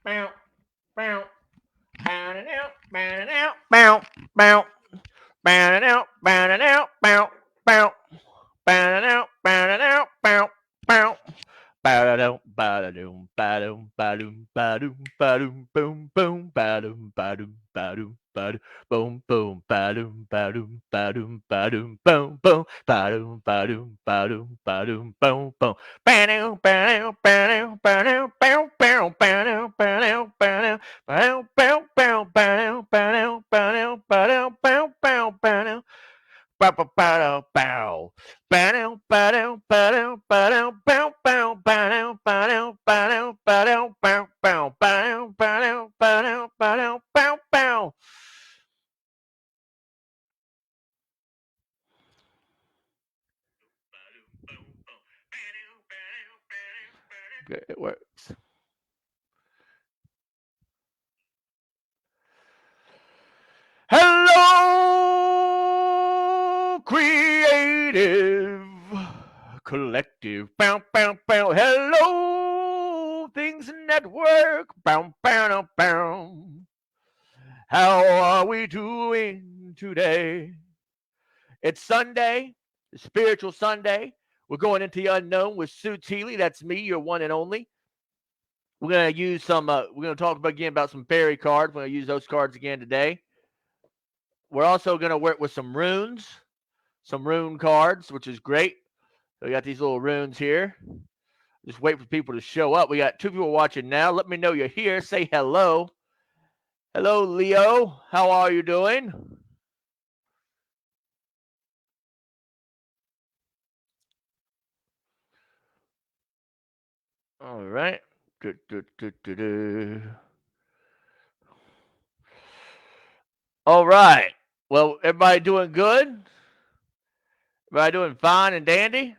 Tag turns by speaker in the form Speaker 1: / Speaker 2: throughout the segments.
Speaker 1: bow, bow, bow, and out, bow, and out, bow, bow, bow, and out, bow, and out, bow, bow, bow, and out, bow, and out, bow, bow. Ba-da-dum, ba-da-dum, ba-dum, ba-dum, ba-dum, ba-dum, boom, boom, ba-dum, ba-dum, ba-dum, ba-dum, boom, boom, ba-dum, ba-dum, ba-dum, ba-dum, boom, boom, ba-dum, ba-dum, ba-dum, ba-dum, boom, boom. Ba-dum, ba-dum, ba-dum, ba-dum, bow, bow, ba-dum, ba-dum, ba-dum, bow, bow, bow, ba-dum, ba-dum, ba-dum, ba-dum, bow, bow, ba-dum. Bow, bow, bow, bow. Ba-dow, ba-dow, ba-dow, ba-dow, bow, bow, ba-dow, ba-dow, ba-dow, ba-dow, bow, bow, ba-dow, ba-dow, ba-dow, ba-dow, bow, bow. Okay, it works. Hello, creative collective. Bow, bow, bow. Hello, things network. Bow, bow, bow. How are we doing today? It's Sunday, spiritual Sunday. We're going into the unknown with Sue Teeley. That's me, your one and only. We're gonna use some. We're gonna talk again about some fairy cards. We're gonna use those cards again today. We're also gonna work with some runes, some rune cards, which is great. So we got these little runes here. Just wait for people to show up. We got two people watching now. Let me know you're here. Say hello. Hello, Leo. How are you doing? All right. Do, do, do, do, do. All right. Well, everybody doing good? Everybody doing fine and dandy?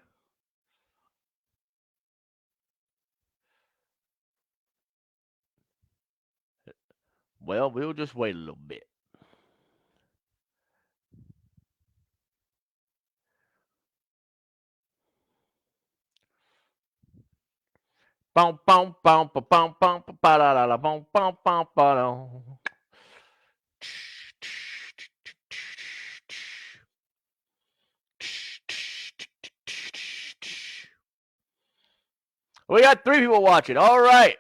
Speaker 1: Well, we'll just wait a little bit. Bum bum bum ba bum bum ba ba da da da bum bum bum ba dum. We got three people watching. All right.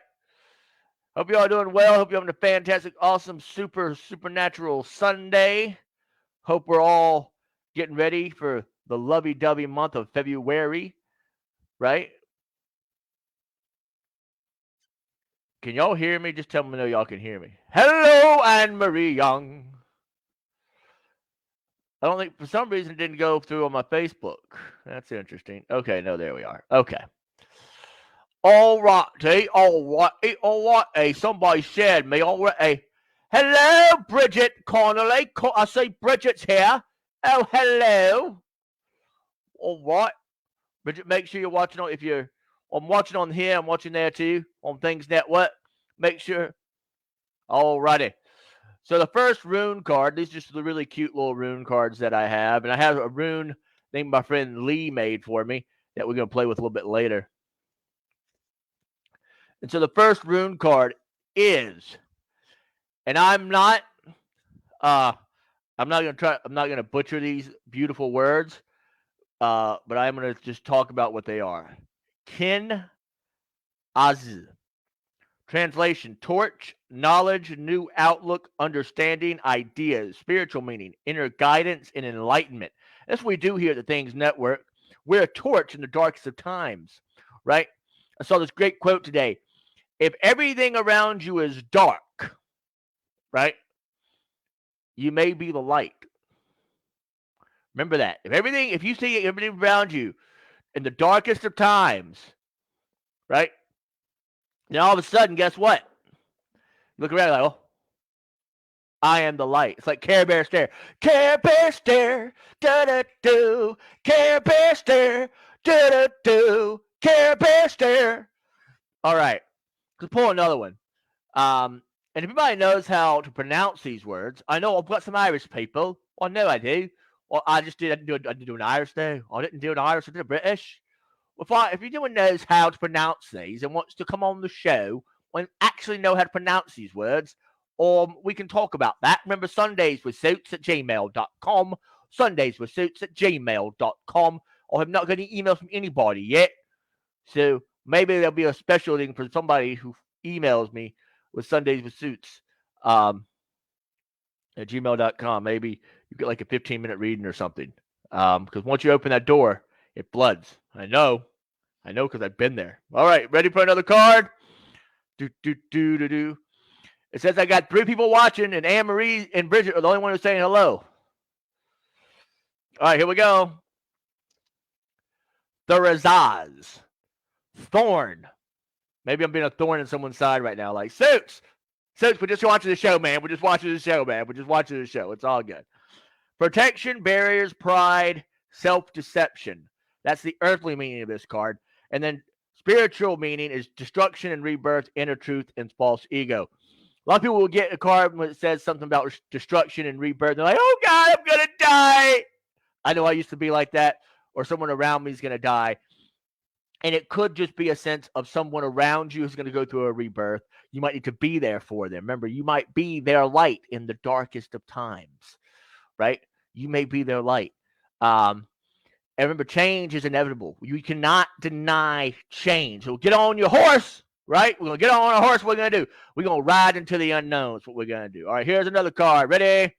Speaker 1: Hope you all doing well. Hope you're having a fantastic, awesome, supernatural Sunday. Hope we're all getting ready for the lovey-dovey month of February, right? Can y'all hear me? Just tell me no y'all can hear me. Hello, Anne Marie Young. I don't think for some reason it didn't go through on my Facebook. That's interesting. Okay, no, there we are. Okay. All right, all right, all right. Hey, somebody said me. All right. Hey. Hello, Bridget Connolly. I see Bridget's here. Oh, hello. All right. Bridget, make sure you're watching on if you're I'm watching on here, I'm watching there too on Things Network. Make sure. Alrighty. So the first rune card, these are just the really cute little rune cards that I have. And I have a rune named my friend Lee made for me that we're going to play with a little bit later. And so the first rune card is, and uh, I'm not gonna butcher these beautiful words, but I'm gonna just talk about what they are. Kin Az. Translation: torch, knowledge, new outlook, understanding, ideas, spiritual meaning, inner guidance, and enlightenment. That's what we do here at the Things Network. We're a torch in the darkest of times, right? I saw this great quote today. If everything around you is dark, right, you may be the light. Remember that. If you see everything around you in the darkest of times, right, then all of a sudden, guess what? You look around like, oh, I am the light. It's like Care Bear Stare. Care Bear Stare. Da da do. Care Bear Stare. Da da do. Care Bear Stare. All right. Let's pull another one. And if anybody knows how to pronounce these words, I know I've got some Irish people. Well, I know I do. Well, I didn't do an Irish though. I didn't do an Irish. I did a British. If anyone knows how to pronounce these and wants to come on the show, and actually know how to pronounce these words, we can talk about that. Remember, sundayswithsuits@gmail.com. Sundayswithsuits@gmail.com. I have not got any emails from anybody yet. So maybe there'll be a special thing for somebody who emails me with Sundays with Suits at gmail.com. Maybe you get like a 15-minute reading or something. Because once you open that door, it floods. I know because I've been there. All right, ready for another card? It says I got 3 people watching, and Anne Marie and Bridget are the only one who's saying hello. All right, here we go. Thurazaz. Thorn. Maybe I'm being a thorn in someone's side right now. Like, Suits, we're just watching the show, man. We're just watching the show. It's all good. Protection, barriers, pride, self-deception. That's the earthly meaning of this card. And then spiritual meaning is destruction and rebirth, inner truth, and false ego. A lot of people will get a card when it says something about destruction and rebirth. They're like, oh, God, I'm going to die. I know I used to be like that, or someone around me is going to die. And it could just be a sense of someone around you who's going to go through a rebirth. You might need to be there for them. Remember, you might be their light in the darkest of times, right? You may be their light. And remember, change is inevitable. You cannot deny change. So get on your horse, right? We're going to get on our horse. What we're going to do? We're going to ride into the unknown. That's what we're going to do. All right, here's another card. Ready?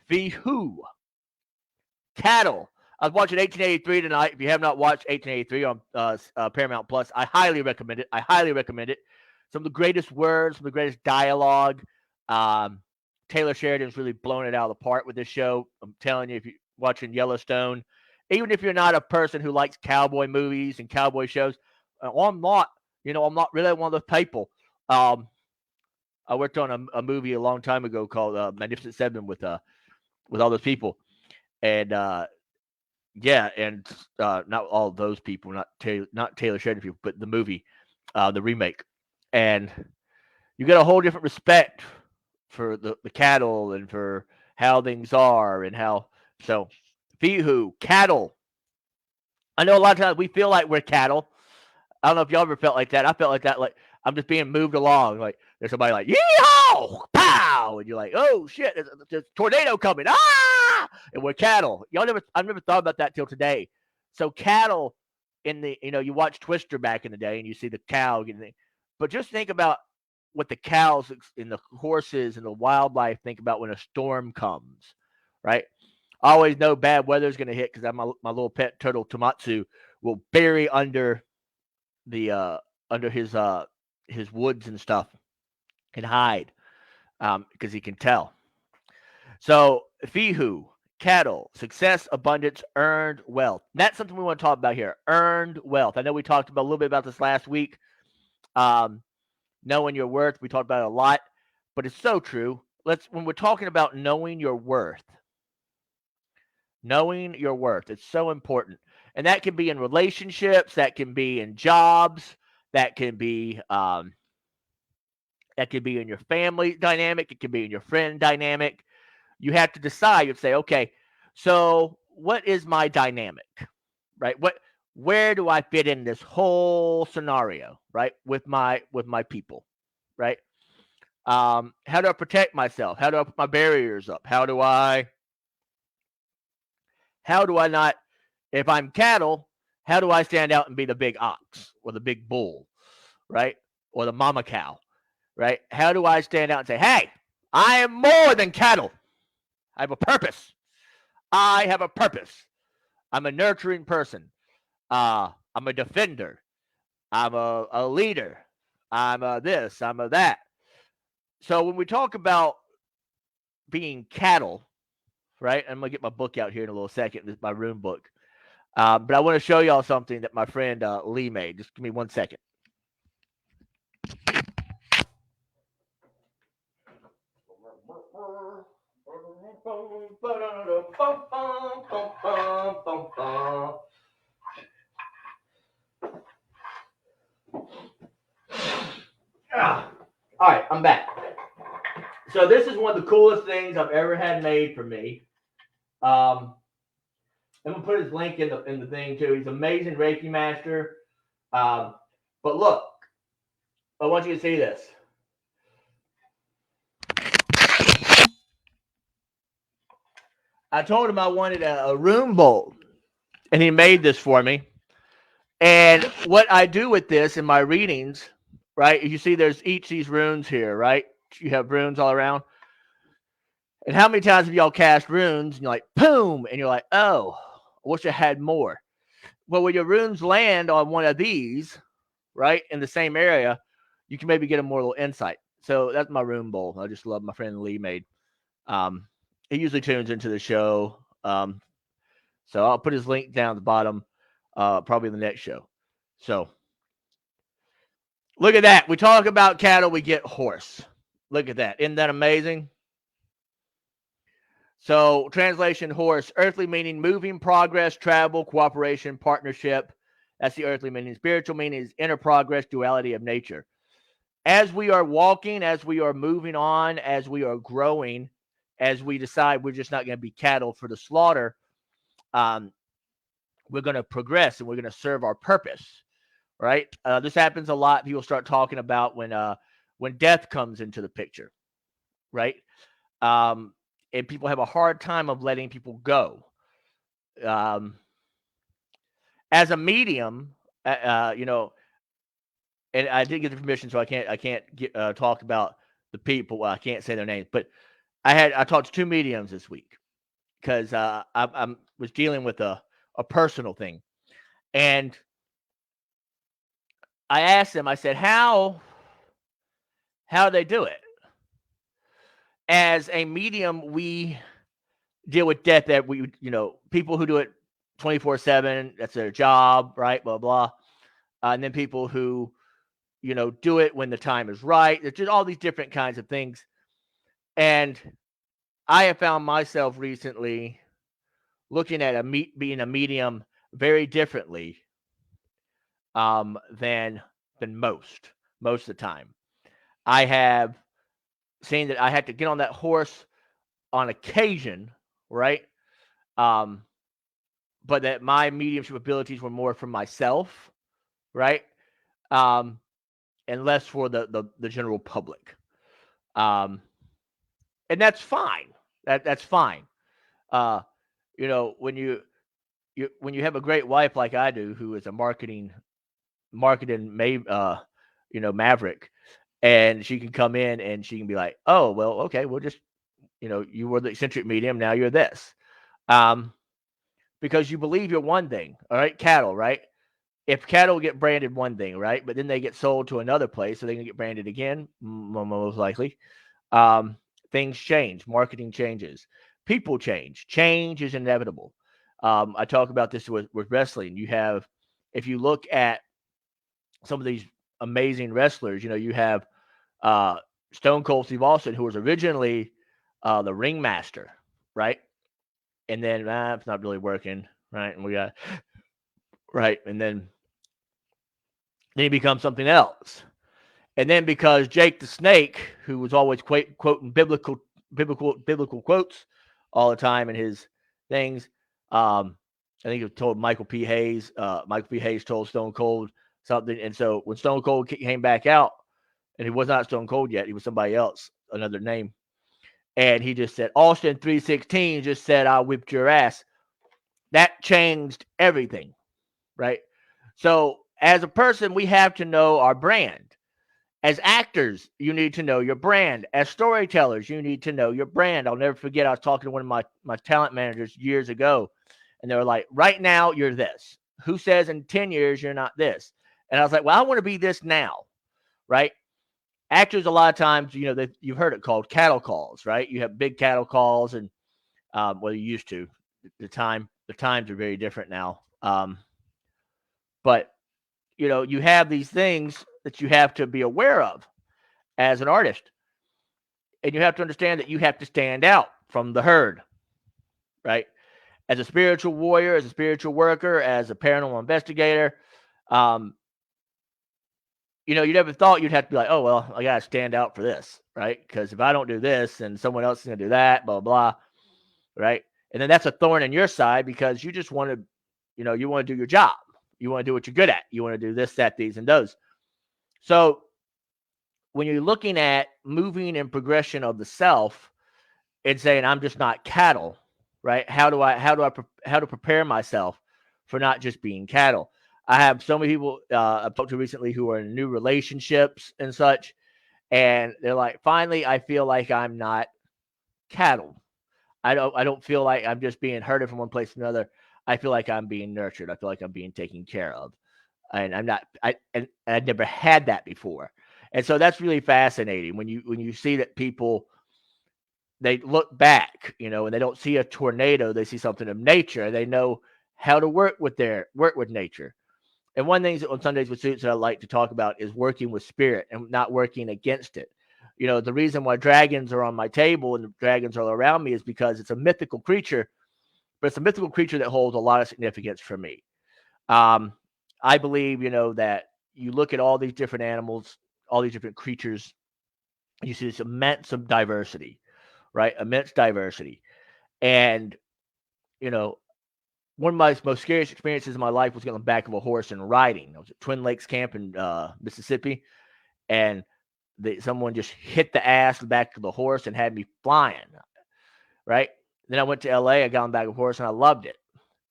Speaker 1: Vihu. Cattle. I was watching 1883 tonight. If you have not watched 1883 on Paramount Plus, I highly recommend it. Some of the greatest words, some of the greatest dialogue. Taylor Sheridan's really blown it out of the park with this show. I'm telling you, if you're watching Yellowstone, even if you're not a person who likes cowboy movies and cowboy shows, I'm not really one of those people. I worked on a movie a long time ago called Magnificent Seven with all those people, and not all those people, not Taylor Sheridan people, but the movie, the remake, and you get a whole different respect for the cattle and for how things are and how. So, Vihu, cattle. I know a lot of times we feel like we're cattle. I don't know if y'all ever felt like that. I felt like that, like I'm just being moved along. Like there's somebody like, yeehaw, pow, and you're like, oh shit, there's a tornado coming, ah, and we're cattle. I've never thought about that till today. So cattle you watch Twister back in the day, and you see the cow getting, but just think about what the cows and the horses and the wildlife think about when a storm comes, right? I always know bad weather is going to hit because my little pet turtle Tomatsu will bury under the under his woods and stuff and hide because he can tell. So Vihu, cattle, success, abundance, earned wealth. That's something we want to talk about here. Earned wealth. I know we talked about a little bit about this last week. Knowing your worth, we talked about it a lot, but it's so true. When we're talking about knowing your worth, it's so important. And that can be in relationships, that can be in jobs, that can be in your family dynamic, it can be in your friend dynamic. You have to decide. You say, okay, so what is my dynamic, right? Where do I fit in this whole scenario, right? With my people, right? How do I protect myself? How do I put my barriers up? How do I not, if I'm cattle, how do I stand out and be the big ox or the big bull, right? Or the mama cow, right? How do I stand out and say, hey, I am more than cattle. I have a purpose. I'm a nurturing person. I'm a defender. I'm a leader. I'm a this. I'm a that. So when we talk about being cattle, right? I'm going to get my book out here in a little second. This is my room book. But I want to show y'all something that my friend Lee made. Just give me 1 second. All right, I'm back. So this is one of the coolest things I've ever had made for me. I'm gonna put his link in the thing too. He's an amazing Reiki master. But look, I want you to see this. I told him I wanted a rune bowl, and he made this for me. And what I do with this in my readings, right? You see, there's each these runes here, right? You have runes all around. And how many times have y'all cast runes and you're like, boom, and you're like, oh, I wish I had more. Well, when your runes land on one of these, right, in the same area, you can maybe get a more little insight. So that's my rune bowl. I just love my friend Lee made. He usually tunes into the show. So I'll put his link down at the bottom, probably in the next show. So look at that. We talk about cattle, we get horse. Look at that. Isn't that amazing? So, translation horse, earthly meaning moving, progress, travel, cooperation, partnership. That's the earthly meaning. Spiritual meaning is inner progress, duality of nature. As we are walking, as we are moving on, as we are growing, as we decide we're just not going to be cattle for the slaughter, we're going to progress and we're going to serve our purpose, right? This happens a lot. People start talking about when death comes into the picture, right? And people have a hard time of letting people go. As a medium, you know, and I did get the permission, so I can't talk about the people. Well, I can't say their names, but I talked to 2 mediums this week because I was dealing with a personal thing, and I asked them. I said, how do they do it? As a medium, we deal with death that we, you know, people who do it 24/7, that's their job, right? Blah, blah. And then people who, you know, do it when the time is right. There's just all these different kinds of things. And I have found myself recently looking at being a medium very differently than most of the time. I have seen that I had to get on that horse on occasion, right? But that my mediumship abilities were more for myself, right? And less for the general public. And that's fine. That's fine. You know, when you have a great wife like I do, who is a marketing you know, maverick, and she can come in and she can be like, oh, well, okay, we'll just, you know, you were the eccentric medium, now you're this. Because you believe you're one thing, all right? Cattle, right? If cattle get branded one thing, right? But then they get sold to another place, so they can get branded again, most likely. Things change, marketing changes, people change. Change is inevitable. I talk about this with wrestling. You have, if you look at some of these amazing wrestlers, you know, you have Stone Cold Steve Austin, who was originally the ringmaster, right? And then it's not really working, right? And we got right, and then he becomes something else. And then because Jake the Snake, who was always quoting biblical quotes all the time in his things, I think he told Michael P. Hayes. Michael P. Hayes told Stone Cold something, and so when Stone Cold came back out, and he was not Stone Cold yet, he was somebody else, another name, and he just said Austin 3:16 just said I whipped your ass. That changed everything, right? So as a person, we have to know our brand. As actors, you need to know your brand. As storytellers, you need to know your brand. I'll never forget, I was talking to one of my talent managers years ago, and they were like, right now, you're this. Who says in 10 years you're not this? And I was like, well, I want to be this now, right? Actors, a lot of times, you know, you've heard it called cattle calls, right? You have big cattle calls, and well, you used to. The times are very different now. But you know, you have these things that you have to be aware of as an artist, and you have to understand that you have to stand out from the herd, right? As a spiritual warrior, as a spiritual worker, as a paranormal investigator, you know, you never thought you'd have to be like, oh, well, I got to stand out for this, right? Because if I don't do this, then someone else is going to do that, blah, blah, right? And then that's a thorn in your side because you just want to, you know, you want to do your job. You want to do what you're good at. You want to do this, that, these, and those. So when you're looking at moving and progression of the self and saying I'm just not cattle, right? How to prepare myself for not just being cattle? I have so many people I've talked to recently who are in new relationships and such, and they're like, finally, I feel like I'm not cattle. I don't feel like I'm just being herded from one place to another. I feel like I'm being nurtured. I feel like I'm being taken care of, and I'm not. And I'd never had that before, and so that's really fascinating when you see that people, they look back, and they don't see a tornado. They see something of nature. They know how to work with nature. And one thing on Sundays with Suits that I like to talk about is working with spirit and not working against it. The reason why dragons are on my table and the dragons are all around me is because it's a mythical creature, but it's a mythical creature that holds a lot of significance for me. I believe, that you look at all these different animals, all these different creatures, you see this immense diversity, right? Immense diversity. And, one of my most scariest experiences in my life was getting on the back of a horse and riding. I was at Twin Lakes Camp in Mississippi, and someone just hit the ass the back of the horse and had me flying, right? Then I went to LA, I got on the back of a horse, and I loved it.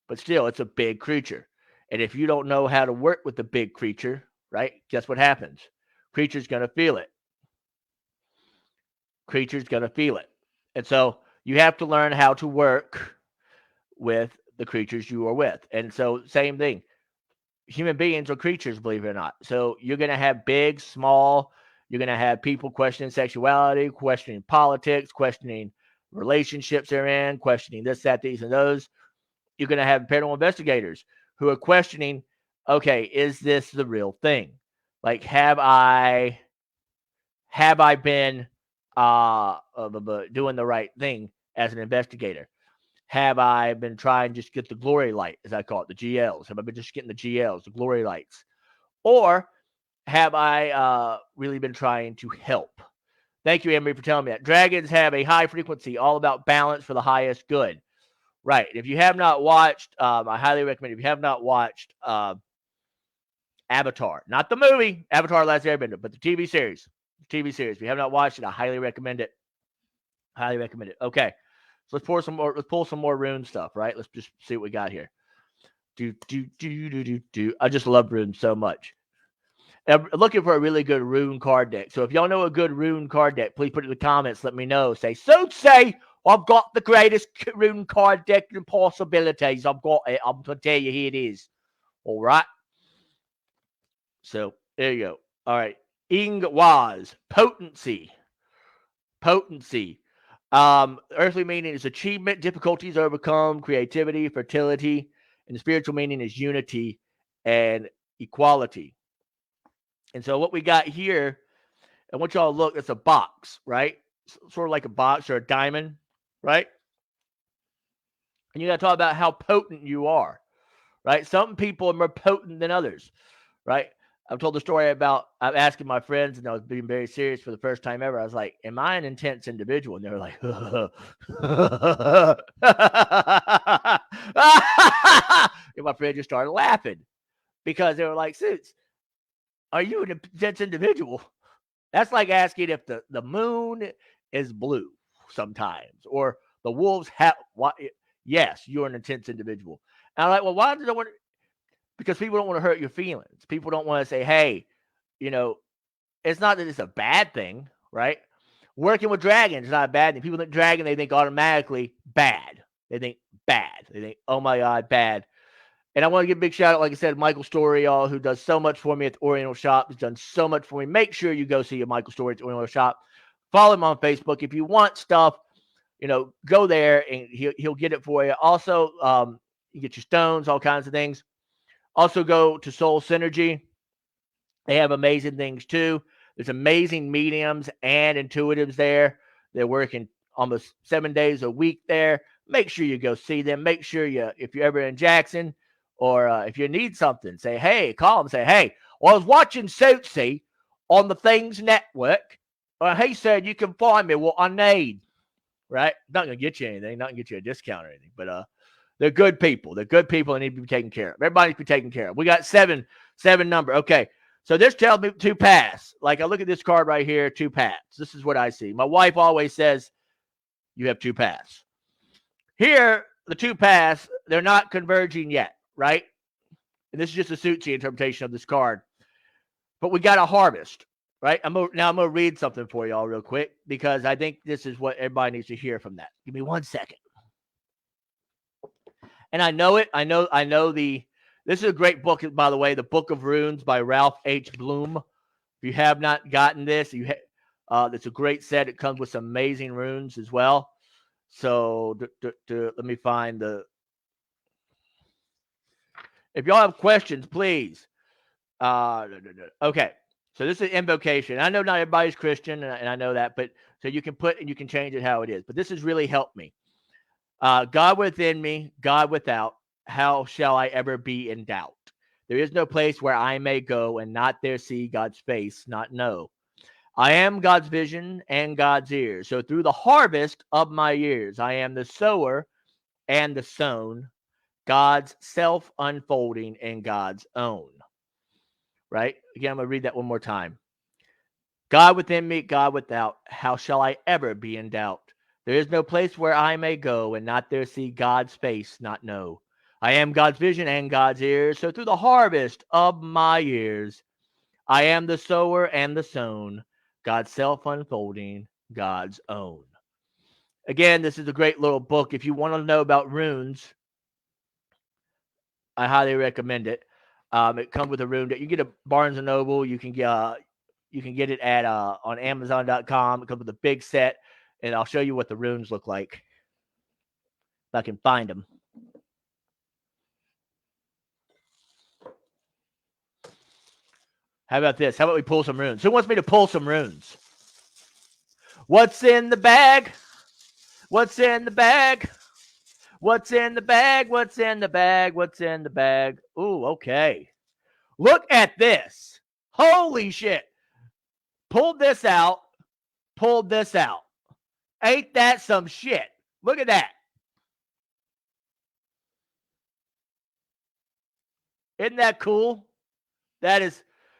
Speaker 1: But still, it's a big creature. And if you don't know how to work with the big creature, right, guess what happens? Creature's going to feel it. Creature's going to feel it. And so you have to learn how to work with the creatures you are with. And so, same thing. Human beings are creatures, believe it or not. So you're going to have big, small. You're going to have people questioning sexuality, questioning politics, questioning relationships they're in, questioning this, that, these, and those. You're going to have paranormal investigators who are questioning, okay, is this the real thing? Like, have I been doing the right thing as an investigator? Have I been trying to just get the glory light, as I call it, the GLs? Have I been just getting the GLs, the glory lights? Or have I really been trying to help? Thank you, Emery, for telling me that. Dragons have a high frequency, all about balance for the highest good. Right. If you have not watched, I highly recommend, if you have not watched Avatar, not the movie, Avatar Last Airbender, but the TV series. If you have not watched it, I highly recommend it. Highly recommend it. Okay. So let's pull some more rune stuff, right? Let's just see what we got here. I just love rune so much. I'm looking for a really good rune card deck. So if y'all know a good rune card deck, please put it in the comments. Let me know. Say, I've got the greatest rune card deck and possibilities. I've got it. I'm going to tell you, here it is. All right. So there you go. All right. Ingwaz. Potency. Earthly meaning is achievement, difficulties overcome, creativity, fertility, and the spiritual meaning is unity and equality. And so what we got here, I want y'all to look, it's a box, right? Sort of like a box or a diamond, right? And you got to talk about how potent you are, right? Some people are more potent than others, right? I've told the story about I'm asking my friends, and I was being very serious for the first time ever. I was like, "Am I an intense individual?" And they were like, and my friend just started laughing because they were like, "Suits, are you an intense individual?" That's like asking if the moon is blue sometimes, or the wolves have. Yes, you're an intense individual. And I'm like, well, why do they want? Because people don't want to hurt your feelings. People don't want to say, hey, it's not that it's a bad thing, right? Working with dragons is not a bad thing. People think dragon, they think automatically bad. They think bad. They think, oh my God, bad. And I want to give a big shout out, like I said, Michael Story, y'all, who does so much for me at the Oriental Shop. He's done so much for me. Make sure you go see Michael Story at the Oriental Shop. Follow him on Facebook. If you want stuff, go there and he'll get it for you. Also, you get your stones, all kinds of things. Also, go to Soul Synergy. They have amazing things too. There's amazing mediums and intuitives there. They're working almost 7 days a week there. Make sure you go see them. Make sure if you're ever in Jackson, or if you need something, say, hey, call them. Say, hey, well, I was watching Suitsy on the Things Network. He said you can find me what I need. Right? Not going to get you anything. Not going to get you a discount or anything. But they're good people. They're good people and need to be taken care of. Everybody needs to be taken care of. We got seven number. Okay. So this tells me to pass. Like I look at this card right here, to pass. This is what I see. My wife always says, you have to pass. Here, the to pass, they're not converging yet, right? And this is just a Suchi interpretation of this card. But we got a harvest, right? I'm gonna read something for y'all real quick because I think this is what everybody needs to hear from that. Give me 1 second. And I know it. I know the. This is a great book, by the way, The Book of Runes by Ralph H. Bloom. If you have not gotten this, it's a great set. It comes with some amazing runes as well. So let me find the. If y'all have questions, please. Okay. So this is invocation. I know not everybody's Christian, and I know that, but so you can put and you can change it how it is. But this has really helped me. God within me, God without. How shall I ever be in doubt? There is no place where I may go and not there see God's face, not know. I am God's vision and God's ears. So through the harvest of my years, I am the sower and the sown, God's self unfolding and God's own. Right? Again, I'm going to read that one more time. God within me, God without. How shall I ever be in doubt? There is no place where I may go and not there see God's face, not know. I am God's vision and God's ears. So through the harvest of my years, I am the sower and the sown, God's self unfolding, God's own. Again, this is a great little book. If you want to know about runes, I highly recommend it. It comes with a rune that you get at Barnes and Noble. You can get it at on Amazon.com. It comes with a big set, and I'll show you what the runes look like if I can find them. How about this? How about we pull some runes? Who wants me to pull some runes? What's in the bag? What's in the bag? What's in the bag? What's in the bag? What's in the bag? Ooh, okay. Look at this. Holy shit. Pulled this out. Pulled this out. Ain't that some shit? Look at that. Isn't that cool?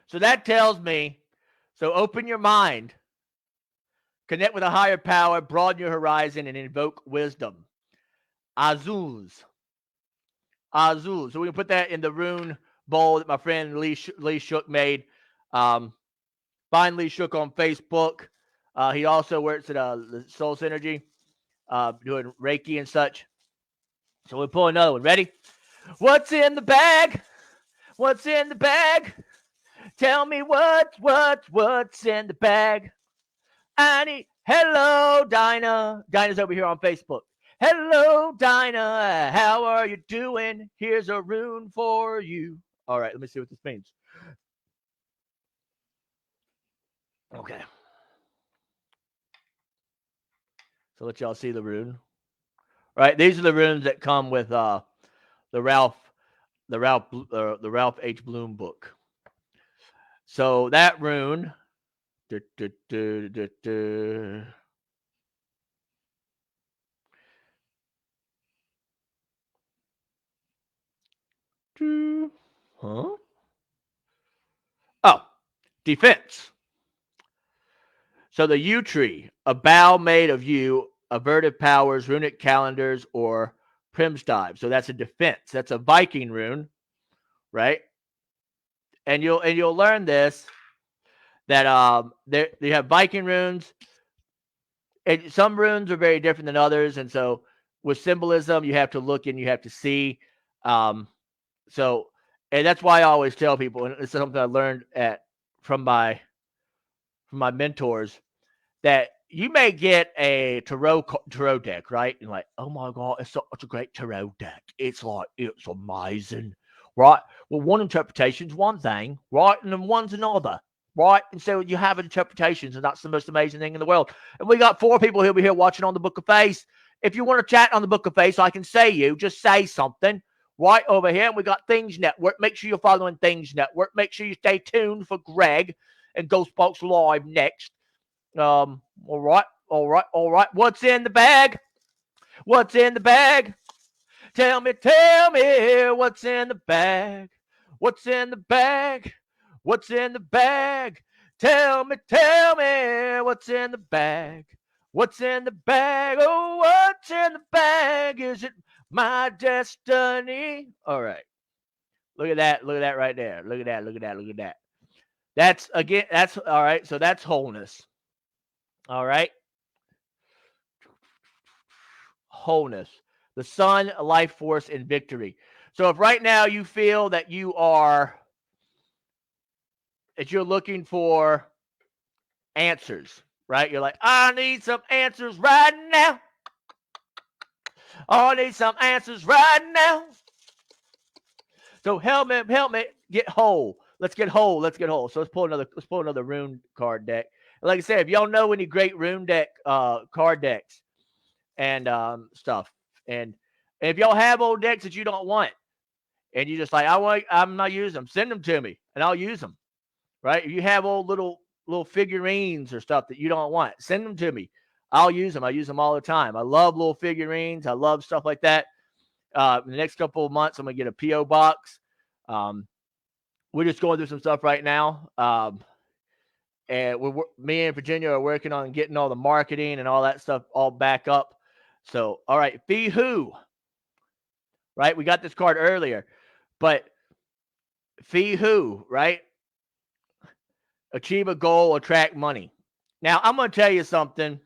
Speaker 1: So that tells me, so open your mind, connect with a higher power, broaden your horizon, and invoke wisdom. Azuz. So we can put that in the rune bowl that my friend Lee Shook made. Find Lee Shook on Facebook. He also works at the Soul Synergy, doing Reiki and such. So we'll pull another one. Ready? What's in the bag? What's in the bag? Tell me what's in the bag. Hello, Dinah. Dinah's over here on Facebook. Hello, Dinah. How are you doing? Here's a rune for you. All right, let me see what this means. Okay. So let y'all see the rune. All right, these are the runes that come with the Ralph H. Bloom book. So that rune. Huh? Oh, defense. So the yew tree, a bough made of yew, avertive powers, runic calendars, or primstive. So that's a defense. That's a Viking rune, right? And you'll learn this that you have Viking runes, and some runes are very different than others, and so with symbolism, you have to look and you have to see. So, and that's why I always tell people, and it's something I learned from my mentors, that you may get a tarot deck, right? And like, oh my God, it's such a great tarot deck. It's amazing, right? Well, one interpretation's one thing, right? And then one's another, right? And so you have interpretations, and that's the most amazing thing in the world. And we got 4 people who'll be here watching on the Book of Face. If you want to chat on the Book of Face, I can just say something right over here. And we got Things Network. Make sure you're following Things Network. Make sure you stay tuned for Greg and Ghostbox Live next. All right. What's in the bag? What's in the bag? Tell me what's in the bag? What's in the bag? What's in the bag? Tell me, what's in the bag? What's in the bag? Oh, what's in the bag? Is it my destiny? All right. Look at that. Look at that right there. Look at that. Look at that. Look at that. That's again, that's all right. So that's wholeness. All right. Wholeness. The sun, life force, and victory. So if right now you feel that you're looking for answers, right? You're like, I need some answers right now. I need some answers right now. So help me get whole. Let's get whole. Let's get whole. So let's pull another rune card deck. And like I said, if y'all know any great rune deck card decks and stuff, and if y'all have old decks that you don't want, and you just like, I'm not using them, send them to me, and I'll use them. Right? If you have old little figurines or stuff that you don't want, send them to me. I'll use them. I use them all the time. I love little figurines. I love stuff like that. In the next couple of months, I'm gonna get a PO box. We're just going through some stuff right now, and me and Virginia are working on getting all the marketing and all that stuff all back up. So, all right, Fee Who, right? We got this card earlier, but Fee Who, right? Achieve a goal, attract money. Now, I'm going to tell you something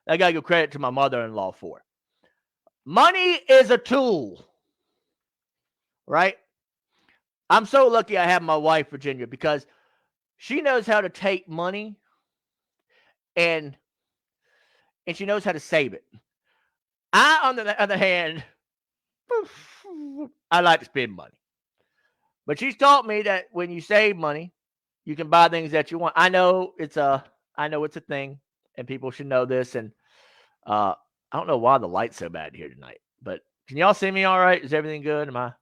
Speaker 1: I got to give credit to my mother-in-law for. Money is a tool, right? I'm so lucky I have my wife, Virginia, because she knows how to take money and she knows how to save it. I, on the other hand, I like to spend money. But she's taught me that when you save money, you can buy things that you want. I know it's a thing, and people should know this. And I don't know why the light's so bad here tonight, but can y'all see me all right? Is everything good? Am I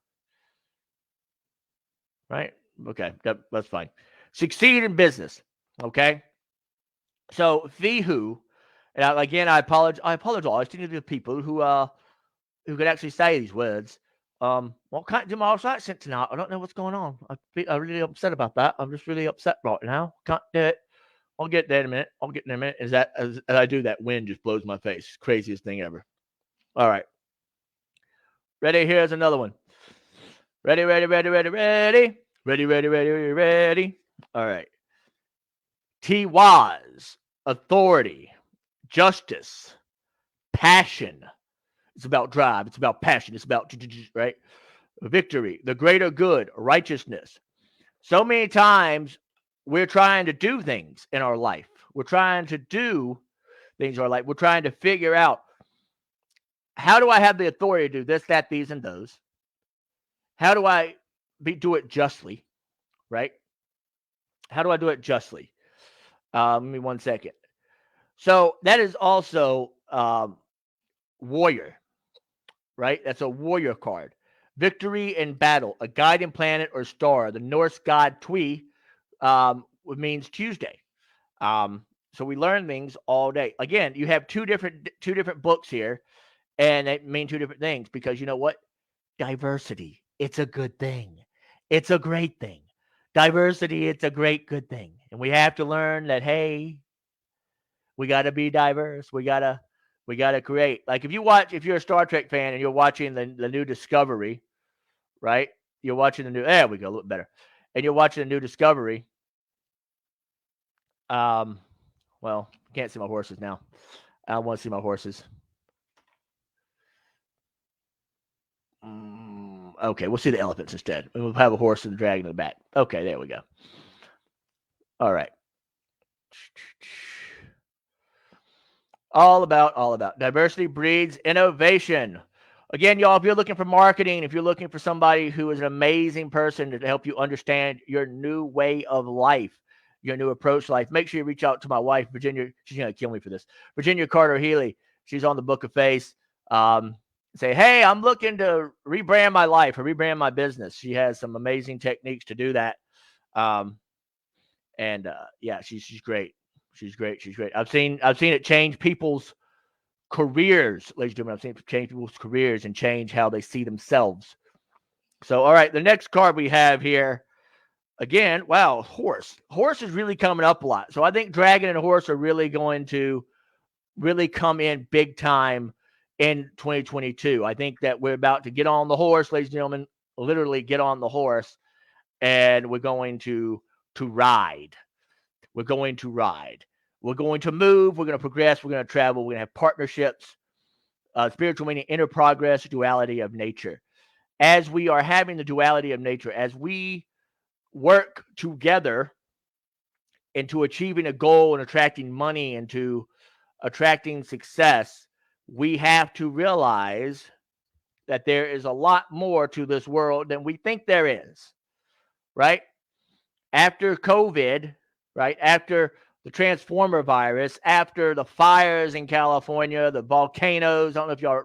Speaker 1: right? Okay, that's fine. Succeed in business. Okay. So Fee Who, and again, I apologize to the people who could actually say these words. Well, can't do my accent tonight. I don't know what's going on. I'm really upset about that. I'm just really upset right now. Can't do it. I'll get there in a minute. As I do that, wind just blows my face. Craziest thing ever. All right. Ready? Here's another one. Ready. Ready. All right. T-Waz, authority, justice, passion. It's about drive. It's about passion. It's about, right? Victory, the greater good, righteousness. So many times we're trying to do things in our life. We're trying to do things in our life. We're trying to figure out, how do I have the authority to do this, that, these, and those? How do I do it justly, right? How do I do it justly? Give me 1 second. So that is also warrior, right? That's a warrior card. Victory in battle, a guiding planet or star. The Norse god Twi means Tuesday. So we learn things all day. Again, you have two different books here, and they mean two different things, because you know what? Diversity. It's a good thing. It's a great thing. Diversity, it's a great, good thing. And we have to learn that, hey, we got to be diverse. We got to create. Like if you're a Star Trek fan and you're watching the new Discovery, right? You're watching the new, there we go, a little better. And you're watching the new Discovery. Well, can't see my horses now. I don't want to see my horses. Okay, we'll see the elephants instead. We'll have a horse and a dragon in the back. Okay, there we go. All right. All about diversity breeds innovation. Again, y'all, if you're looking for marketing, if you're looking for somebody who is an amazing person to help you understand your new way of life, your new approach to life, make sure you reach out to my wife, Virginia. She's going to kill me for this. Virginia Carter Healy. She's on the Book of Face. Say, hey, I'm looking to rebrand my life or rebrand my business. She has some amazing techniques to do that. Yeah, she's great. She's great. I've seen it change people's careers, ladies and gentlemen. I've seen it change people's careers and change how they see themselves. So, all right, the next card we have here, Again, wow, horse. Horse is really coming up a lot. So I think dragon and horse are really going to really come in big time in 2022. I think that we're about to get on the horse, ladies and gentlemen, literally get on the horse, and we're going to ride. We're going to ride. We're going to move. We're going to progress. We're going to travel. We're going to have partnerships. Spiritual meaning, inner progress, duality of nature. As we are having the duality of nature, as we work together into achieving a goal and attracting money and to attracting success, we have to realize that there is a lot more to this world than we think there is, right? After COVID, right? After the Transformer virus, after the fires in California, the volcanoes, I don't know if y'all,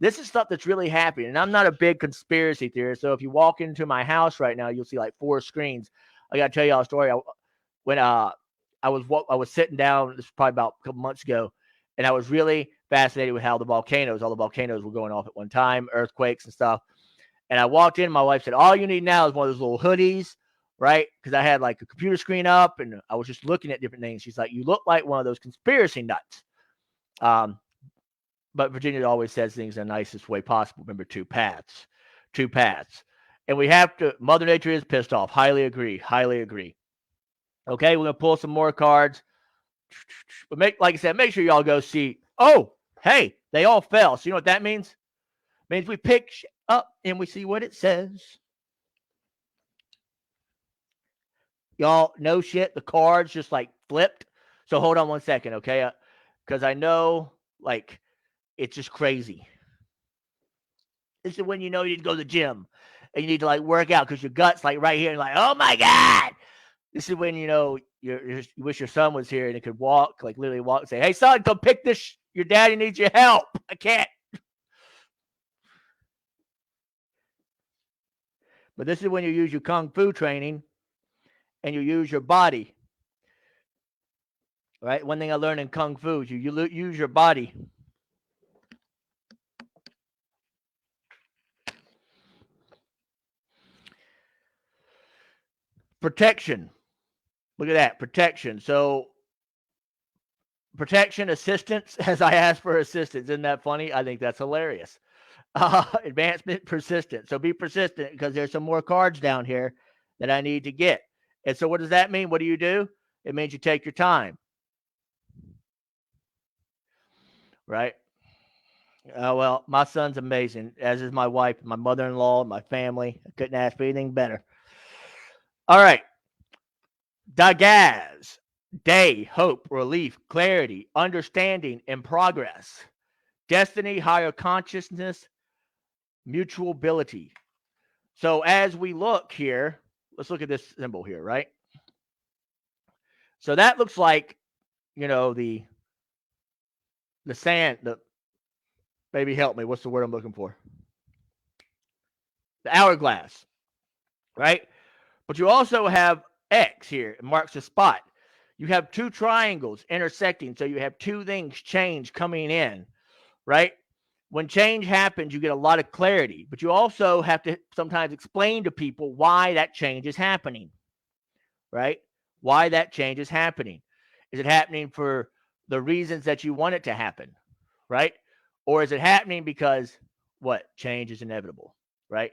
Speaker 1: this is stuff that's really happening. And I'm not a big conspiracy theorist. So if you walk into my house right now, you'll see like 4 screens. I got to tell y'all a story. When I was sitting down, this was probably about a couple months ago, and I was really fascinated with how all the volcanoes were going off at one time, earthquakes and stuff. And I walked in, my wife said, all you need now is one of those little hoodies, right? Because I had like a computer screen up and I was just looking at different things. She's like, you look like one of those conspiracy nuts. But Virginia always says things in the nicest way possible. Remember, two paths. And we have to, Mother Nature is pissed off. Highly agree. Okay, we're going to pull some more cards. But like I said, make sure y'all go see. Oh, hey, they all fell. So you know what that means? It means we pick up and we see what it says. Y'all, no shit, the cards just like flipped. So hold on one second, okay? Because I know, like, it's just crazy. This is when you know you need to go to the gym and you need to like work out because your gut's like right here and like, oh my God. This is when you know you wish your son was here and he could walk, like literally walk and say, hey, son, come pick this. Your daddy needs your help. I can't. But this is when you use your Kung Fu training and you use your body. Right? One thing I learned in Kung Fu is you use your body. Protection. Look at that. Protection. So protection, assistance, as I asked for assistance. Isn't that funny? I think that's hilarious. Advancement, persistent. So be persistent because there's some more cards down here that I need to get. And so what does that mean? What do? It means you take your time. Right? Well, my son's amazing, as is my wife, my mother-in-law, my family. I couldn't ask for anything better. All right. Dagaz. Day, hope, relief, clarity, understanding, and progress. Destiny, higher consciousness, mutual ability. So as we look here, let's look at this symbol here, right? So that looks like, you know, the sand, baby, help me. What's the word I'm looking for? The hourglass, right? But you also have X here. It marks a spot. You have 2 triangles intersecting. So you have 2 things change coming in, right? When change happens, you get a lot of clarity, but you also have to sometimes explain to people why that change is happening, right? Why that change is happening. Is it happening for the reasons that you want it to happen, right? Or is it happening because what? Change is inevitable, right?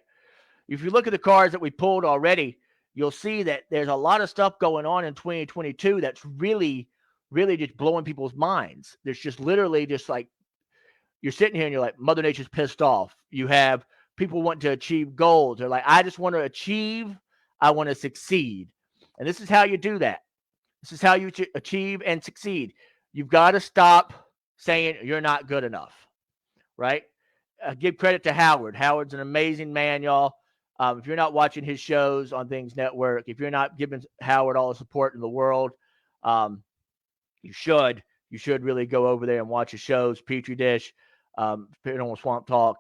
Speaker 1: If you look at the cards that we pulled already, you'll see that there's a lot of stuff going on in 2022 that's really, really just blowing people's minds. There's just literally just like, you're sitting here and you're like, Mother Nature's pissed off. You have people wanting to achieve goals. They're like, I just want to achieve. I want to succeed. And this is how you do that. This is how you achieve and succeed. You've got to stop saying you're not good enough, right? Give credit to Howard. Howard's an amazing man, y'all. If you're not watching his shows on Things Network, if you're not giving Howard all the support in the world, you should. You should really go over there and watch his shows, Petri Dish, Paranormal Swamp Talk.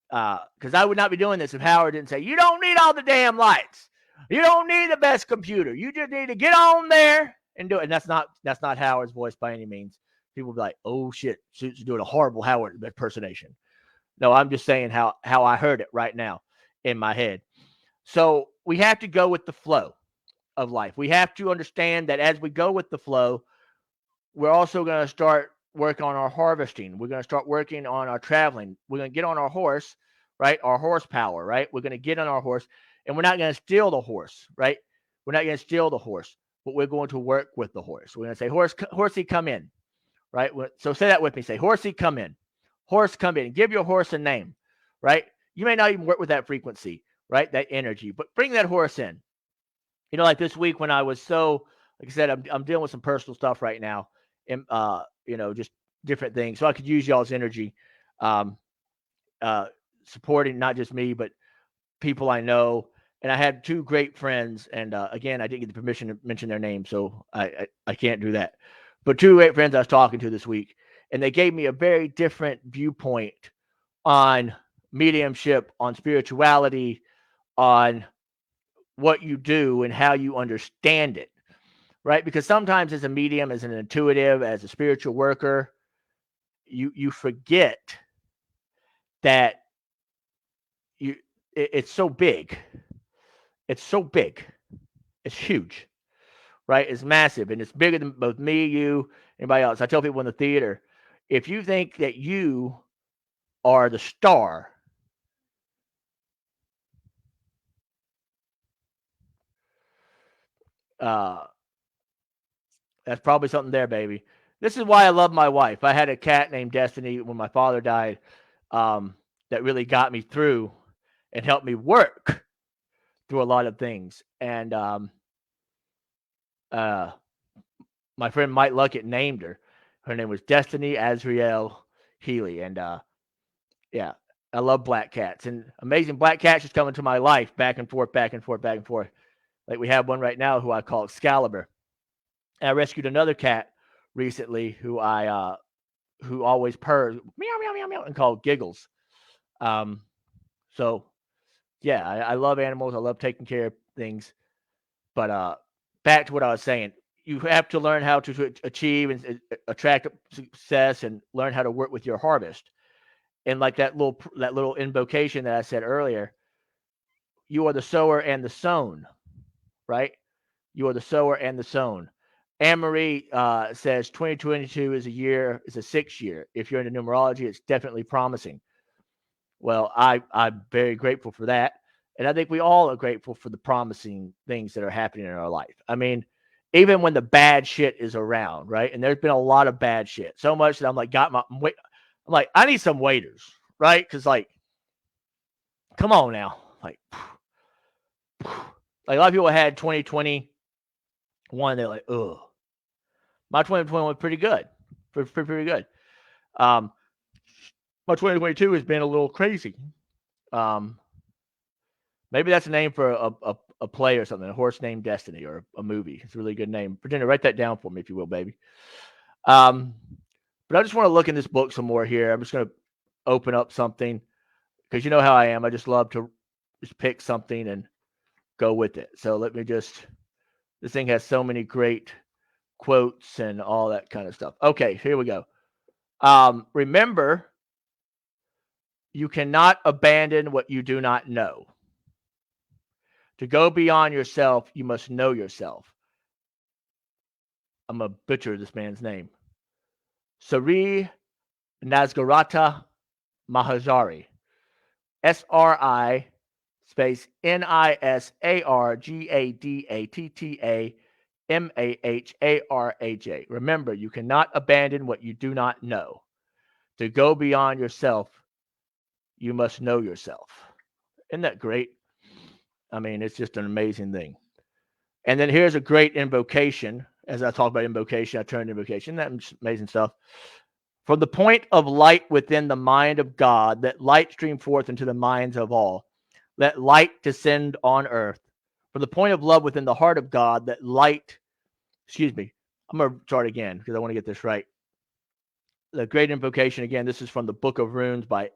Speaker 1: Because I would not be doing this if Howard didn't say, you don't need all the damn lights. You don't need the best computer. You just need to get on there and do it. And that's not Howard's voice by any means. People will be like, oh shit, Suits is doing a horrible Howard impersonation. No, I'm just saying how I heard it right now in my head. So we have to go with the flow of life. We have to understand that as we go with the flow, we're also going to start working on our harvesting. We're going to start working on our traveling. We're going to get on our horse, right? Our horsepower, right? We're going to get on our horse, and we're not going to steal the horse, right? We're not going to steal the horse, but we're going to work with the horse. We're going to say, horsey, come in, right? So say that with me. Say, horsey, come in. Horse, come in. Give your horse a name, right? You may not even work with that frequency, right? That energy, but bring that horse in. Like this week when I was like I said, I'm dealing with some personal stuff right now, and just different things. So I could use y'all's energy, um, supporting not just me but people I know. And I had two great friends, and again, I didn't get the permission to mention their names, so I can't do that. But two great friends I was talking to this week, and they gave me a very different viewpoint on mediumship, on spirituality, on what you do and how you understand it, right? Because sometimes as a medium, as an intuitive, as a spiritual worker, you forget that it's so big. It's so big. It's huge, right? It's massive, and it's bigger than both me, you, anybody else. I tell people in the theater, if you think that you are the star, that's probably something there, baby. This is why I love my wife. I had a cat named Destiny when my father died, that really got me through and helped me work through a lot of things. And uh, my friend Mike Luckett named her. Her name was Destiny Azriel Healy. And yeah, I love black cats. And amazing black cats just come into my life back and forth, back and forth, back and forth. Like we have one right now who I call Excalibur. And I rescued another cat recently who always purrs meow meow meow meow and called Giggles. So yeah, I love animals. I love taking care of things. But back to what I was saying, you have to learn how to achieve and attract success, and learn how to work with your harvest. And like that little invocation that I said earlier, you are the sower and the sown, right? You are the sower and the sown. Anne Marie says 2022 is a 6 year. If you're into numerology, it's definitely promising. Well, I'm very grateful for that. And I think we all are grateful for the promising things that are happening in our life. I mean, even when the bad shit is around, right? And there's been a lot of bad shit. So much that I'm like, I'm like, I need some waiters, right? Because like, come on now. Like a lot of people had 2021, they're like, ugh. My 2021 was pretty good. Pretty good. My 2022 has been a little crazy. Maybe that's a name for a play or something, a horse named Destiny, or a movie. It's a really good name. Pretend to write that down for me, if you will, baby. But I just want to look in this book some more here. I'm just going to open up something, because you know how I am. I just love to just pick something and go with it. So let me just, this thing has so many great quotes and all that kind of stuff. Okay, here we go. Remember, you cannot abandon what you do not know. To go beyond yourself, you must know yourself. I'm going to butcher this man's name. Sri Nisargadatta Maheshwari. SRI space NISARGADATTA MAHARAJ. Remember, you cannot abandon what you do not know. To go beyond yourself, you must know yourself. Isn't that great? I mean, it's just an amazing thing. And then here's a great invocation. As I talk about invocation, I turn to invocation. That's amazing stuff. From the point of light within the mind of God, let light stream forth into the minds of all. Let light descend on earth. From the point of love within the heart of God, let light, I'm going to start again because I want to get this right. The great invocation, again, this is from the Book of Runes by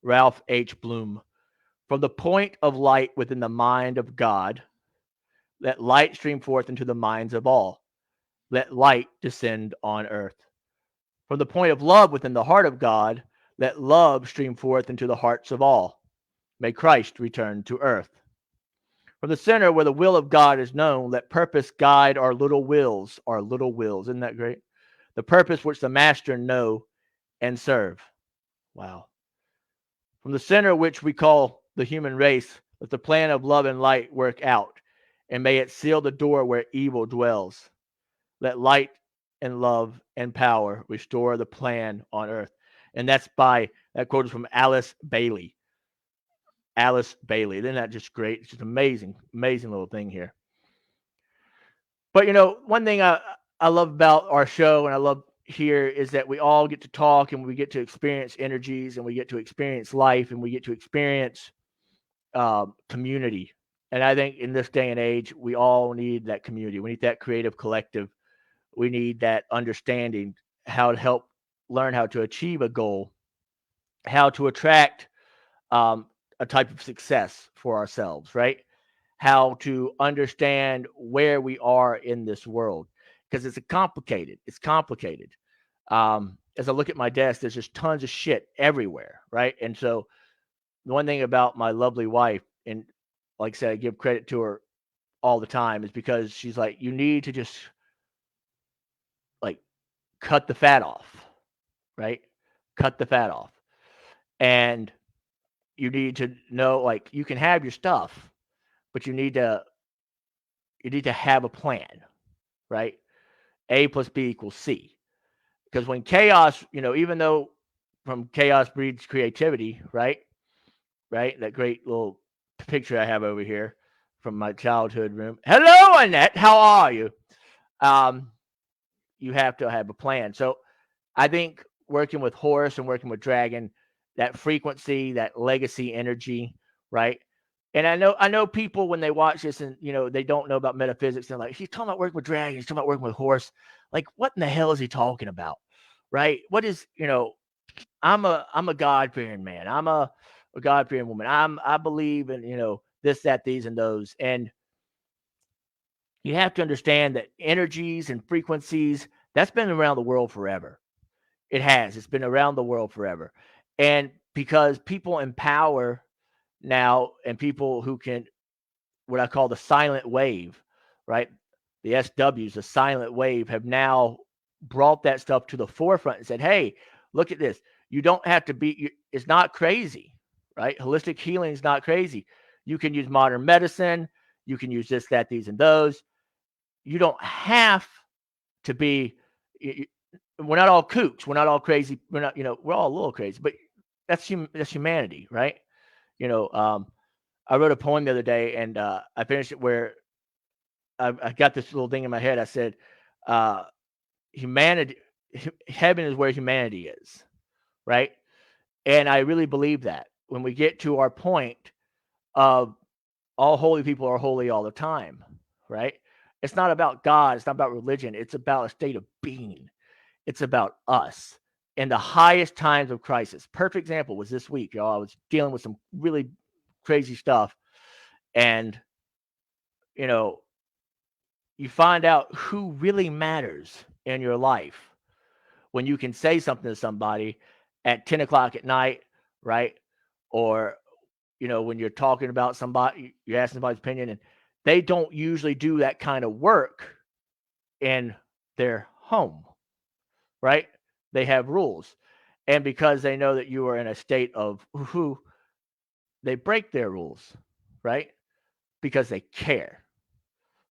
Speaker 1: Ralph H. Bloom. From the point of light within the mind of God, let light stream forth into the minds of all. Let light descend on earth. From the point of love within the heart of God, let love stream forth into the hearts of all. May Christ return to earth. From the center where the will of God is known, let purpose guide our little wills, our little wills. Isn't that great? The purpose which the master know and serve. Wow. From the center which we call the human race, let the plan of love and light work out, and may it seal the door where evil dwells. Let light and love and power restore the plan on earth. And that quote is from Alice Bailey. Alice Bailey. Isn't that just great? It's just amazing, amazing little thing here. But one thing I love about our show and I love here is that we all get to talk and we get to experience energies and we get to experience life and we get to experience community. And I think in this day and age, we all need that community. We need that creative collective. We need that understanding how to help learn how to achieve a goal, how to attract a type of success for ourselves, right? How to understand where we are in this world because it's complicated. It's complicated. As I look at my desk, there's just tons of shit everywhere, right? And so the one thing about my lovely wife, and like I said, I give credit to her all the time, is because she's like, you need to just like cut the fat off, right? Cut the fat off. And you need to know like you can have your stuff, but you need to have a plan, right? A plus B equals C. Because when chaos, even though from chaos breeds creativity, right? Right? That great little picture I have over here from my childhood room. Hello, Annette. How are you? Um, you have to have a plan. So I think working with Horus and working with Dragon, that frequency, that legacy energy, right? And I know people when they watch this and they don't know about metaphysics, they're like, he's talking about working with Dragon, he's talking about working with Horus. Like, what in the hell is he talking about? Right? What is, I'm a God fearing man. I'm a God fearing woman. I believe in, this, that, these, and those. And you have to understand that energies and frequencies, that's been around the world forever. It has. It's been around the world forever. And because people in power now and people who can, what I call the silent wave, right? The SWs, the silent wave, have now brought that stuff to the forefront and said, hey, look at this. You don't have to be, it's not crazy, right? Holistic healing is not crazy. You can use modern medicine. You can use this, that, these, and those. You don't have to be, we're not all kooks. We're not all crazy. We're not, we're all a little crazy, but that's humanity, right? I wrote a poem the other day and I finished it where I got this little thing in my head. I said, humanity, heaven is where humanity is, right? And I really believe that when we get to our point of all holy people are holy all the time, right? It's not about God. It's not about religion. It's about a state of being. It's about us in the highest times of crisis. Perfect example was this week, y'all. I was dealing with some really crazy stuff. And, you find out who really matters in your life when you can say something to somebody at 10 o'clock at night, right? Or, when you're talking about somebody, you're asking somebody's opinion, and they don't usually do that kind of work in their home, right? They have rules. And because they know that you are in a state of who, they break their rules, right? Because they care,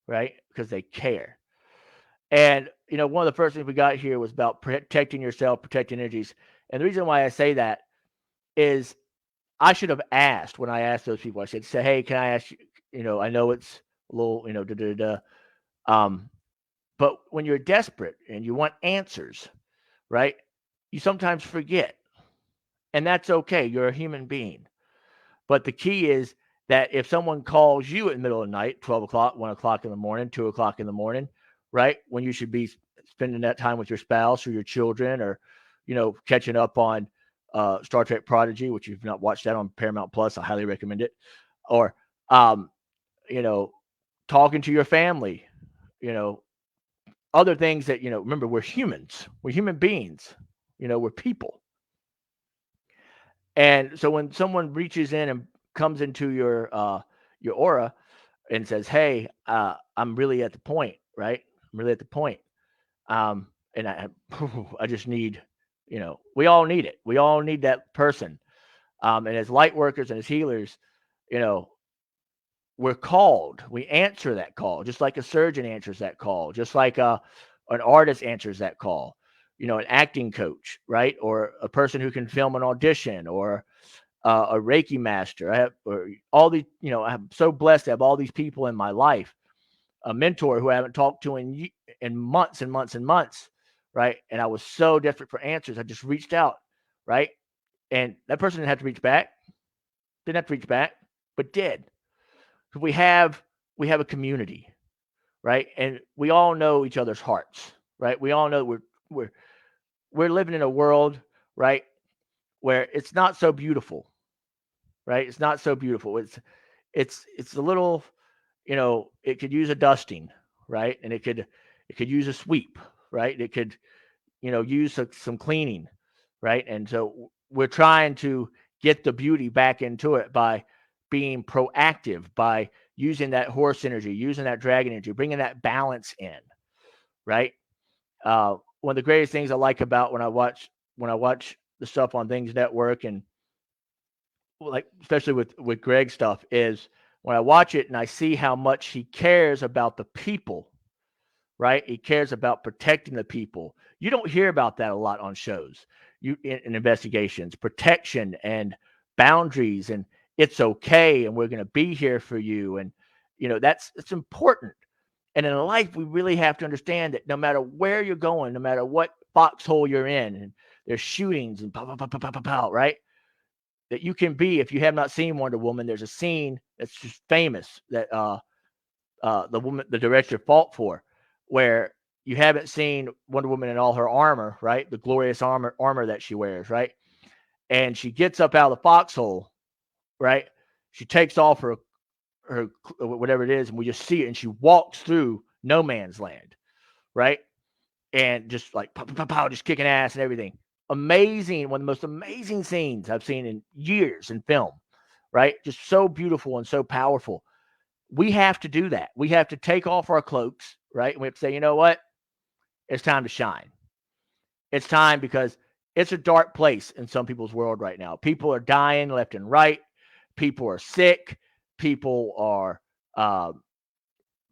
Speaker 1: right? Because they care. And, one of the first things we got here was about protecting yourself, protecting energies. And the reason why I say that is I should have asked when I asked those people, I said, say, hey, can I ask you, I know it's a little, da, da, da, but when you're desperate and you want answers, right, you sometimes forget. And that's okay. You're a human being. But the key is that if someone calls you in the middle of the night, 12 o'clock, 1 o'clock in the morning, 2 o'clock in the morning, right, when you should be spending that time with your spouse or your children or, catching up on Star Trek Prodigy, which you've not watched that on Paramount Plus, I highly recommend it. Or, talking to your family, other things that, remember, we're humans, we're human beings, we're people. And so when someone reaches in and comes into your aura, and says, "Hey, I'm really at the point, right? I'm really at the point, and I just need, we all need it. We all need that person. And as light workers and as healers, you know, we're called. We answer that call, just like a surgeon answers that call, just like an artist answers that call. An acting coach, right, or a person who can film an audition, or a Reiki master. I have, or all these. I'm so blessed to have all these people in my life. A mentor who I haven't talked to in months and months and months, right? And I was so desperate for answers. I just reached out, right? And that person didn't have to reach back. Didn't have to reach back, but did. So we have a community, right? And we all know each other's hearts, right? We all know we're we're living in a world, right, where it's not so beautiful, right? It's not so beautiful. It's a little, it could use a dusting, right? And it could use a sweep, right? It could, use some cleaning, right? And so we're trying to get the beauty back into it by being proactive, by using that horse energy, using that dragon energy, bringing that balance in, right? One of the greatest things I like about when I watch the stuff on Things Network, and like especially with Greg stuff, is when I watch it and I see how much he cares about the people, right? He cares about protecting the people. You don't hear about that a lot on shows, in investigations, protection and boundaries, and it's okay, and we're going to be here for you, and that's important. And in life, we really have to understand that no matter where you're going, no matter what foxhole you're in, and there's shootings and pow, pow, pow, pow, pow, pow, pow, right? That you can be, if you have not seen Wonder Woman, there's a scene that's just famous that the director fought for, where you haven't seen Wonder Woman in all her armor, right? The glorious armor that she wears, right? And she gets up out of the foxhole, right? She takes off her whatever it is, and we just see it, and she walks through no man's land, right? And just like pow, pow, pow, pow, just kicking ass and everything. Amazing, one of the most amazing scenes I've seen in years in film, right? Just so beautiful and so powerful. We have to do that. We have to take off our cloaks, right? And we have to say, you know what? It's time to shine. It's time, because it's a dark place in some people's world right now. People are dying left and right. People are sick. People are uh,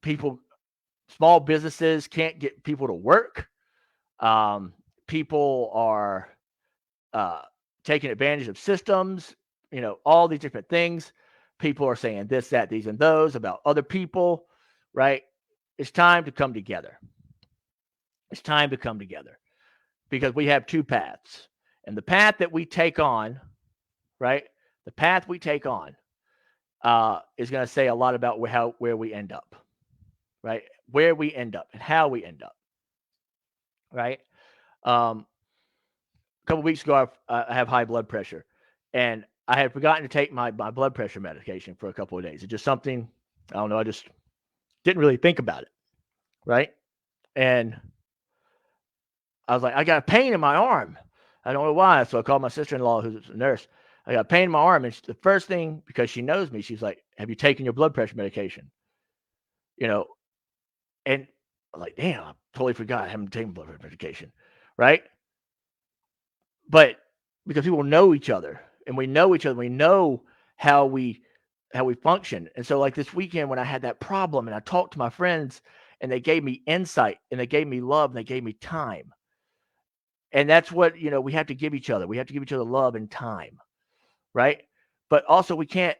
Speaker 1: people. Small businesses can't get people to work. Um, People are uh, taking advantage of systems. All these different things. People are saying this, that, these, and those about other people, right? It's time to come together. It's time to come together, because we have two paths. And the path that we take on, right? The path we take on is going to say a lot about where we end up, right? Where we end up and how we end up, right? A couple weeks ago, I have high blood pressure, and I had forgotten to take my blood pressure medication for a couple of days. It's just something, I don't know. I just didn't really think about it, right? And I was like, I got a pain in my arm. I don't know why. So I called my sister-in-law, who's a nurse. I got a pain in my arm, and the first thing, because she knows me, she's like, "Have you taken your blood pressure medication?" You know, and I'm like, "Damn, I totally forgot I haven't taken blood pressure medication," right? But because people know each other, and we know each other, we know how we how we function. And so, like this weekend, when I had that problem, and I talked to my friends, and they gave me insight, and they gave me love, and they gave me time. And that's what, we have to give each other. We have to give each other love and time, right? But also, we can't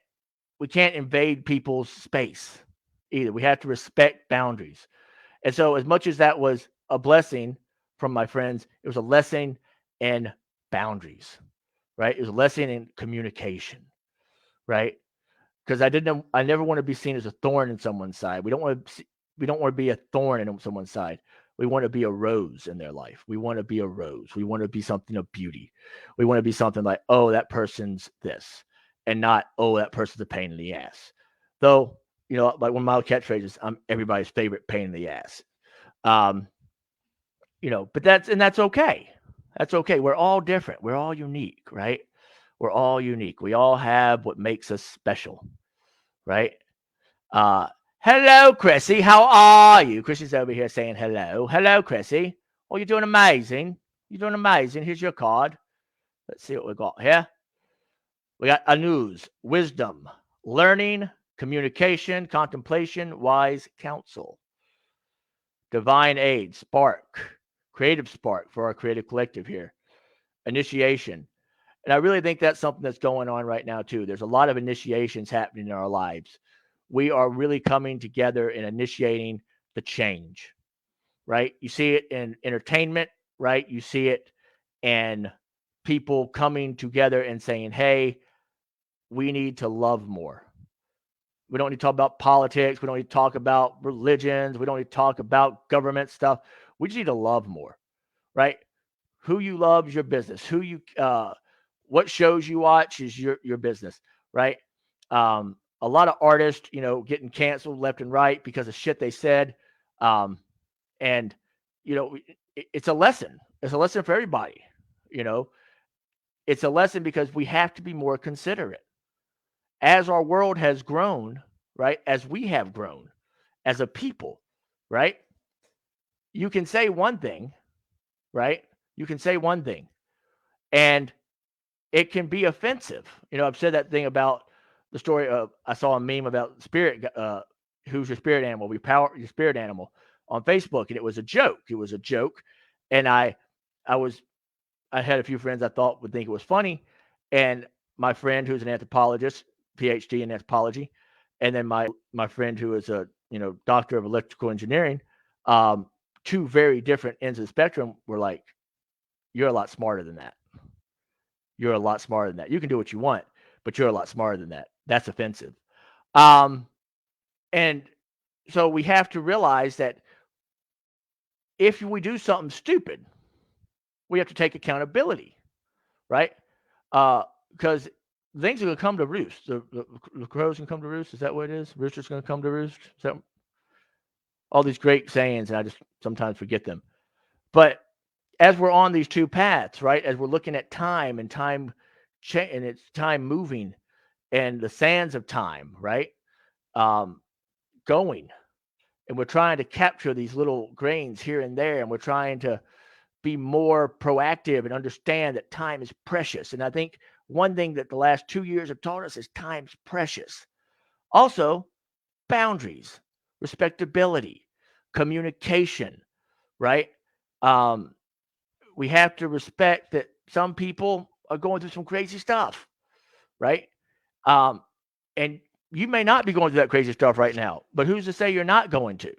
Speaker 1: invade people's space either. We have to respect boundaries. And so, as much as that was a blessing from my friends, it was a lesson in boundaries, right? It was a lesson in communication, right? Because I never want to be seen as a thorn in someone's side. We don't want to be a thorn in someone's side. We want to be a rose in their life. We want to be a rose. We want to be something of beauty. We want to be something like, oh, that person's this, and not, oh, that person's a pain in the ass. Though, like one of my catchphrases, I'm everybody's favorite pain in the ass. Um, but that's okay. That's okay. We're all different. We're all unique, right? We're all unique. We all have what makes us special, right? Uh, Hello, Chrissy. How are you? Chrissy's over here saying hello. Hello, Chrissy. Oh, you're doing amazing. You're doing amazing. Here's your card. Let's see what we got here. We got a news, wisdom, learning, communication, contemplation, wise counsel, divine aid, spark, creative spark for our creative collective here, initiation. And I really think that's something that's going on right now, too. There's a lot of initiations happening in our lives. We are really coming together and initiating the change, right? You see it in entertainment, right? You see it in people coming together and saying, hey, we need to love more. We don't need to talk about politics. We don't need to talk about religions. We don't need to talk about government stuff. We just need to love more, right? Who you love is your business. What shows you watch is your business, right? A lot of artists, getting canceled left and right because of shit they said, and it's a lesson. It's a lesson for everybody. You know, it's a lesson because we have to be more considerate as our world has grown, right? As we have grown as a people, right? You can say one thing, right? You can say one thing, and it can be offensive. I've said that thing about the story of I saw a meme about spirit. Who's your spirit animal? We power your spirit animal on Facebook, and it was a joke. It was a joke, and I had a few friends I thought would think it was funny, and my friend who's an anthropologist, PhD in anthropology, and then my friend who is a doctor of electrical engineering, two very different ends of the spectrum were like, "You're a lot smarter than that. You're a lot smarter than that. You can do what you want, but you're a lot smarter than that. That's offensive." Um, and so we have to realize that if we do something stupid, we have to take accountability, right? Because things are going to come to roost. The crows can come to roost. Is that what it is? Rooster's going to come to roost. Is that all these great sayings? And I just sometimes forget them. But as we're on these two paths, right? As we're looking at time and and it's time moving and the sands of time, right? Um, going, and we're trying to capture these little grains here and there, and we're trying to be more proactive and understand that time is precious. And I think one thing that the last 2 years have taught us is time's precious. Also, boundaries, respectability, communication, right? Um, we have to respect that some people are going through some crazy stuff, right? Um, and you may not be going through that crazy stuff right now, but who's to say you're not going to,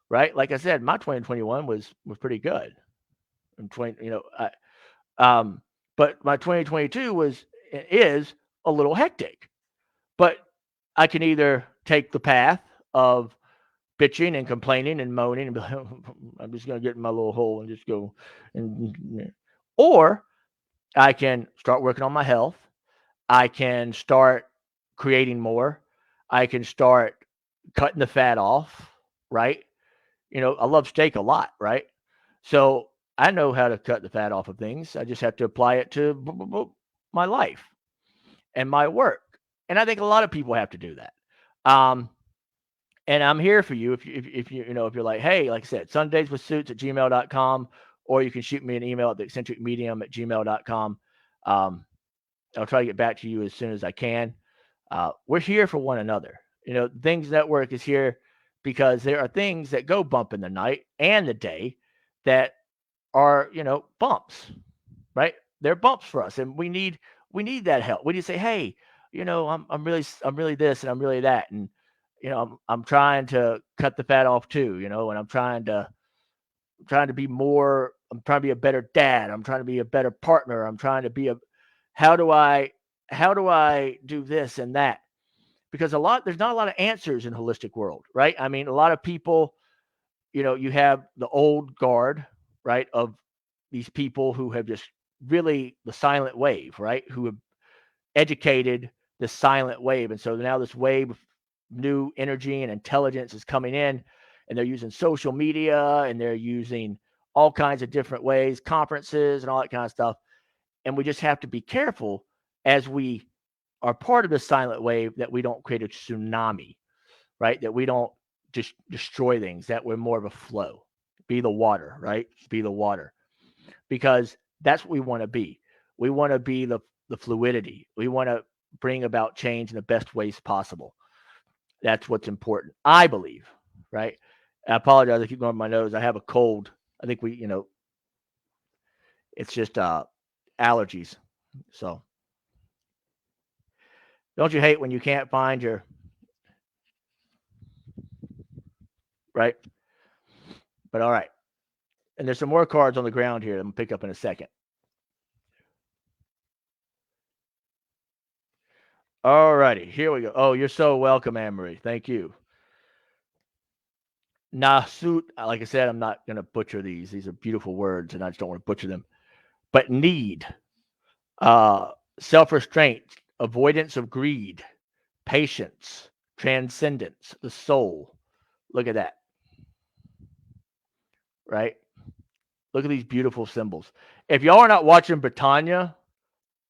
Speaker 1: right? Like I said, my 2021 was pretty good. And 20, um, but my 2022 is a little hectic. But I can either take the path of bitching and complaining and moaning and be like, I'm just going to get in my little hole and just go, or I can start working on my health. I can start creating more. I can start cutting the fat off, right? I love steak a lot, right? So I know how to cut the fat off of things. I just have to apply it to my life and my work. And I think a lot of people have to do that. Um, and I'm here for you if if you're like, hey, like I said, sundayswithsuits@gmail.com, or you can shoot me an email at the eccentricmedium@gmail.com. I'll try to get back to you as soon as I can. We're here for one another. Things Network is here because there are things that go bump in the night and the day that are, bumps, right? They're bumps for us, and we need that help. We need to say, hey, I'm really this and I'm really that, and I'm trying to cut the fat off too, and I'm trying to be more. I'm trying to be a better dad. I'm trying to be a better partner. I'm trying to be a how do I do this and that? Because there's not a lot of answers in holistic world, right? I mean, a lot of people, you have the old guard, right, of these people who have just really the silent wave, right, who have educated the silent wave, and so now this wave of new energy and intelligence is coming in, and they're using social media and they're using all kinds of different ways, conferences and all that kind of stuff, and we just have to be careful as we are part of the silent wave that we don't create a tsunami, right? That we don't just destroy things, that we're more of a flow. Be the water, right? Be the water. Because that's what we want to be. We want to be the fluidity. We want to bring about change in the best ways possible. That's what's important, I believe, right? I apologize. I keep going on my nose. I have a cold. I think it's just allergies. So don't you hate when you can't find your right? But all right. And there's some more cards on the ground here that I'm gonna pick up in a second. All righty, here we go. Oh, you're so welcome, Anne Marie. Thank you. Nasut, like I said, I'm not gonna butcher these. These are beautiful words, and I just don't want to butcher them. But need, uh, self-restraint, avoidance of greed, patience, transcendence, the soul. Look at that, right? Look at these beautiful symbols. If y'all are not watching Britannia,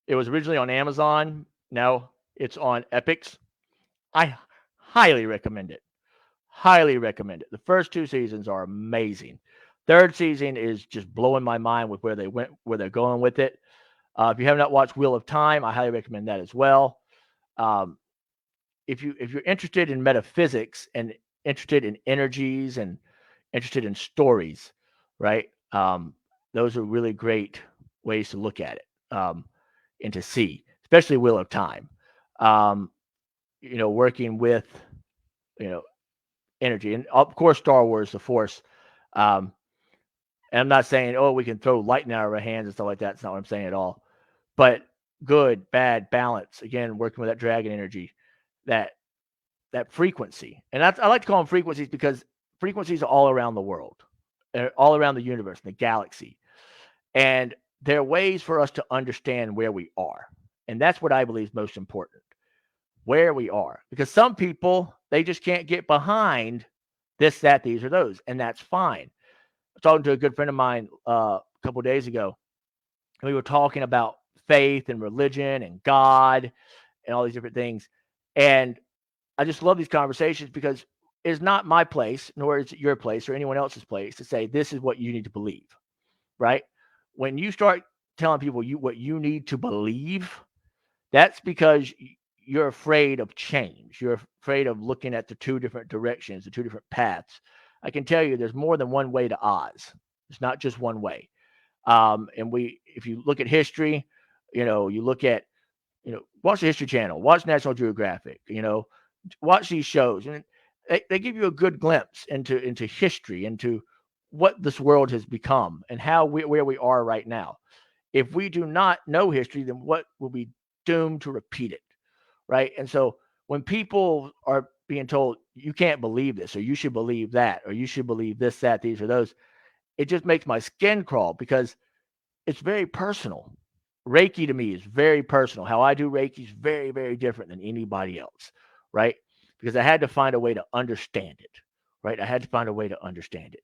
Speaker 1: it was originally on Amazon. Now it's on Epix. I highly recommend it. Highly recommend it. The first two seasons are amazing. Third season is just blowing my mind with where they went, where they're going with it. If you have not watched Wheel of Time, I highly recommend that as well. Um, if you're interested in metaphysics and interested in energies and interested in stories, right? Those are really great ways to look at it and to see, especially Wheel of Time. Um, working with you know energy, and of course Star Wars, the Force. Um, and I'm not saying we can throw lightning out of our hands and stuff like that. It's not what I'm saying at all. But good, bad, balance. Again, working with that dragon energy, that that frequency, and I like to call them frequencies because frequencies are all around the world, all around the universe, the galaxy, and there are ways for us to understand where we are, and that's what I believe is most important. Where we are, because some people they just can't get behind this, that, these, or those, and that's fine. I was talking to a good friend of mine a couple of days ago, and we were talking about faith and religion and God and all these different things. And I just love these conversations because it's not my place, nor is it your place or anyone else's place to say this is what you need to believe, right? When you start telling people what you need to believe, that's because you're afraid of change. You're afraid of looking at the two different directions, the two different paths. I can tell you there's more than one way to Oz. It's not just one way. If you look at history, you look at, watch the History Channel, watch National Geographic, watch these shows, and they give you a good glimpse into history, into what this world has become, and where we are right now. If we do not know history, then what will be doomed to repeat it, right? And so when people are being told you can't believe this, or you should believe that, or you should believe this, that, these, or those, it just makes my skin crawl because it's very personal. Reiki to me is very personal. How I do Reiki is very, very different than anybody else, right? Because I had to find a way to understand it, right? I had to find a way to understand it.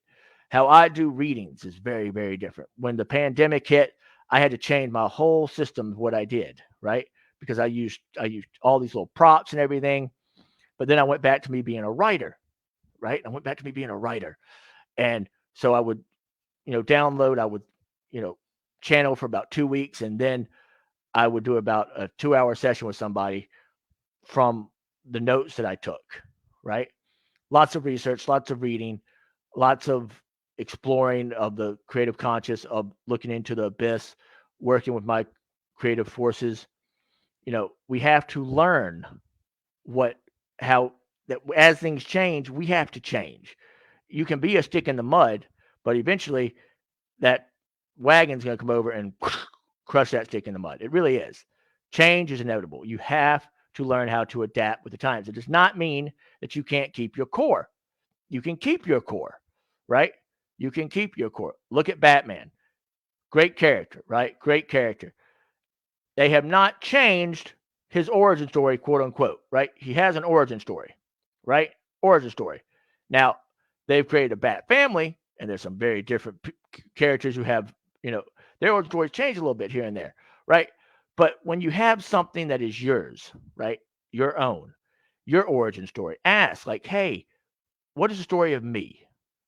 Speaker 1: How I do readings is very, very different. When the pandemic hit, I had to change my whole system of what I did, right? Because I used all these little props and everything. But then I went back to me being a writer, right? I went back to me being a writer. And so I would, download, I would, you know, channel for about 2 weeks, and then I would do about a 2 hour session with somebody from the notes that I took, right? Lots of research, lots of reading, lots of exploring of the creative conscious, of looking into the abyss, working with my creative forces. We have to learn what, how, that as things change, we have to change. You can be a stick in the mud, but eventually that wagon's going to come over and crush that stick in the mud. It really is. Change is inevitable. You have to learn how to adapt with the times. It does not mean that you can't keep your core. You can keep your core, right? You can keep your core. Look at Batman. Great character, right? Great character. They have not changed his origin story, quote unquote, right? He has an origin story, right? Origin story. Now, they've created a Bat family, and there's some very different characters who have, their origin stories change a little bit here and there, right? But when you have something that is yours, right, your own, your origin story. Ask, like, hey, what is the story of me?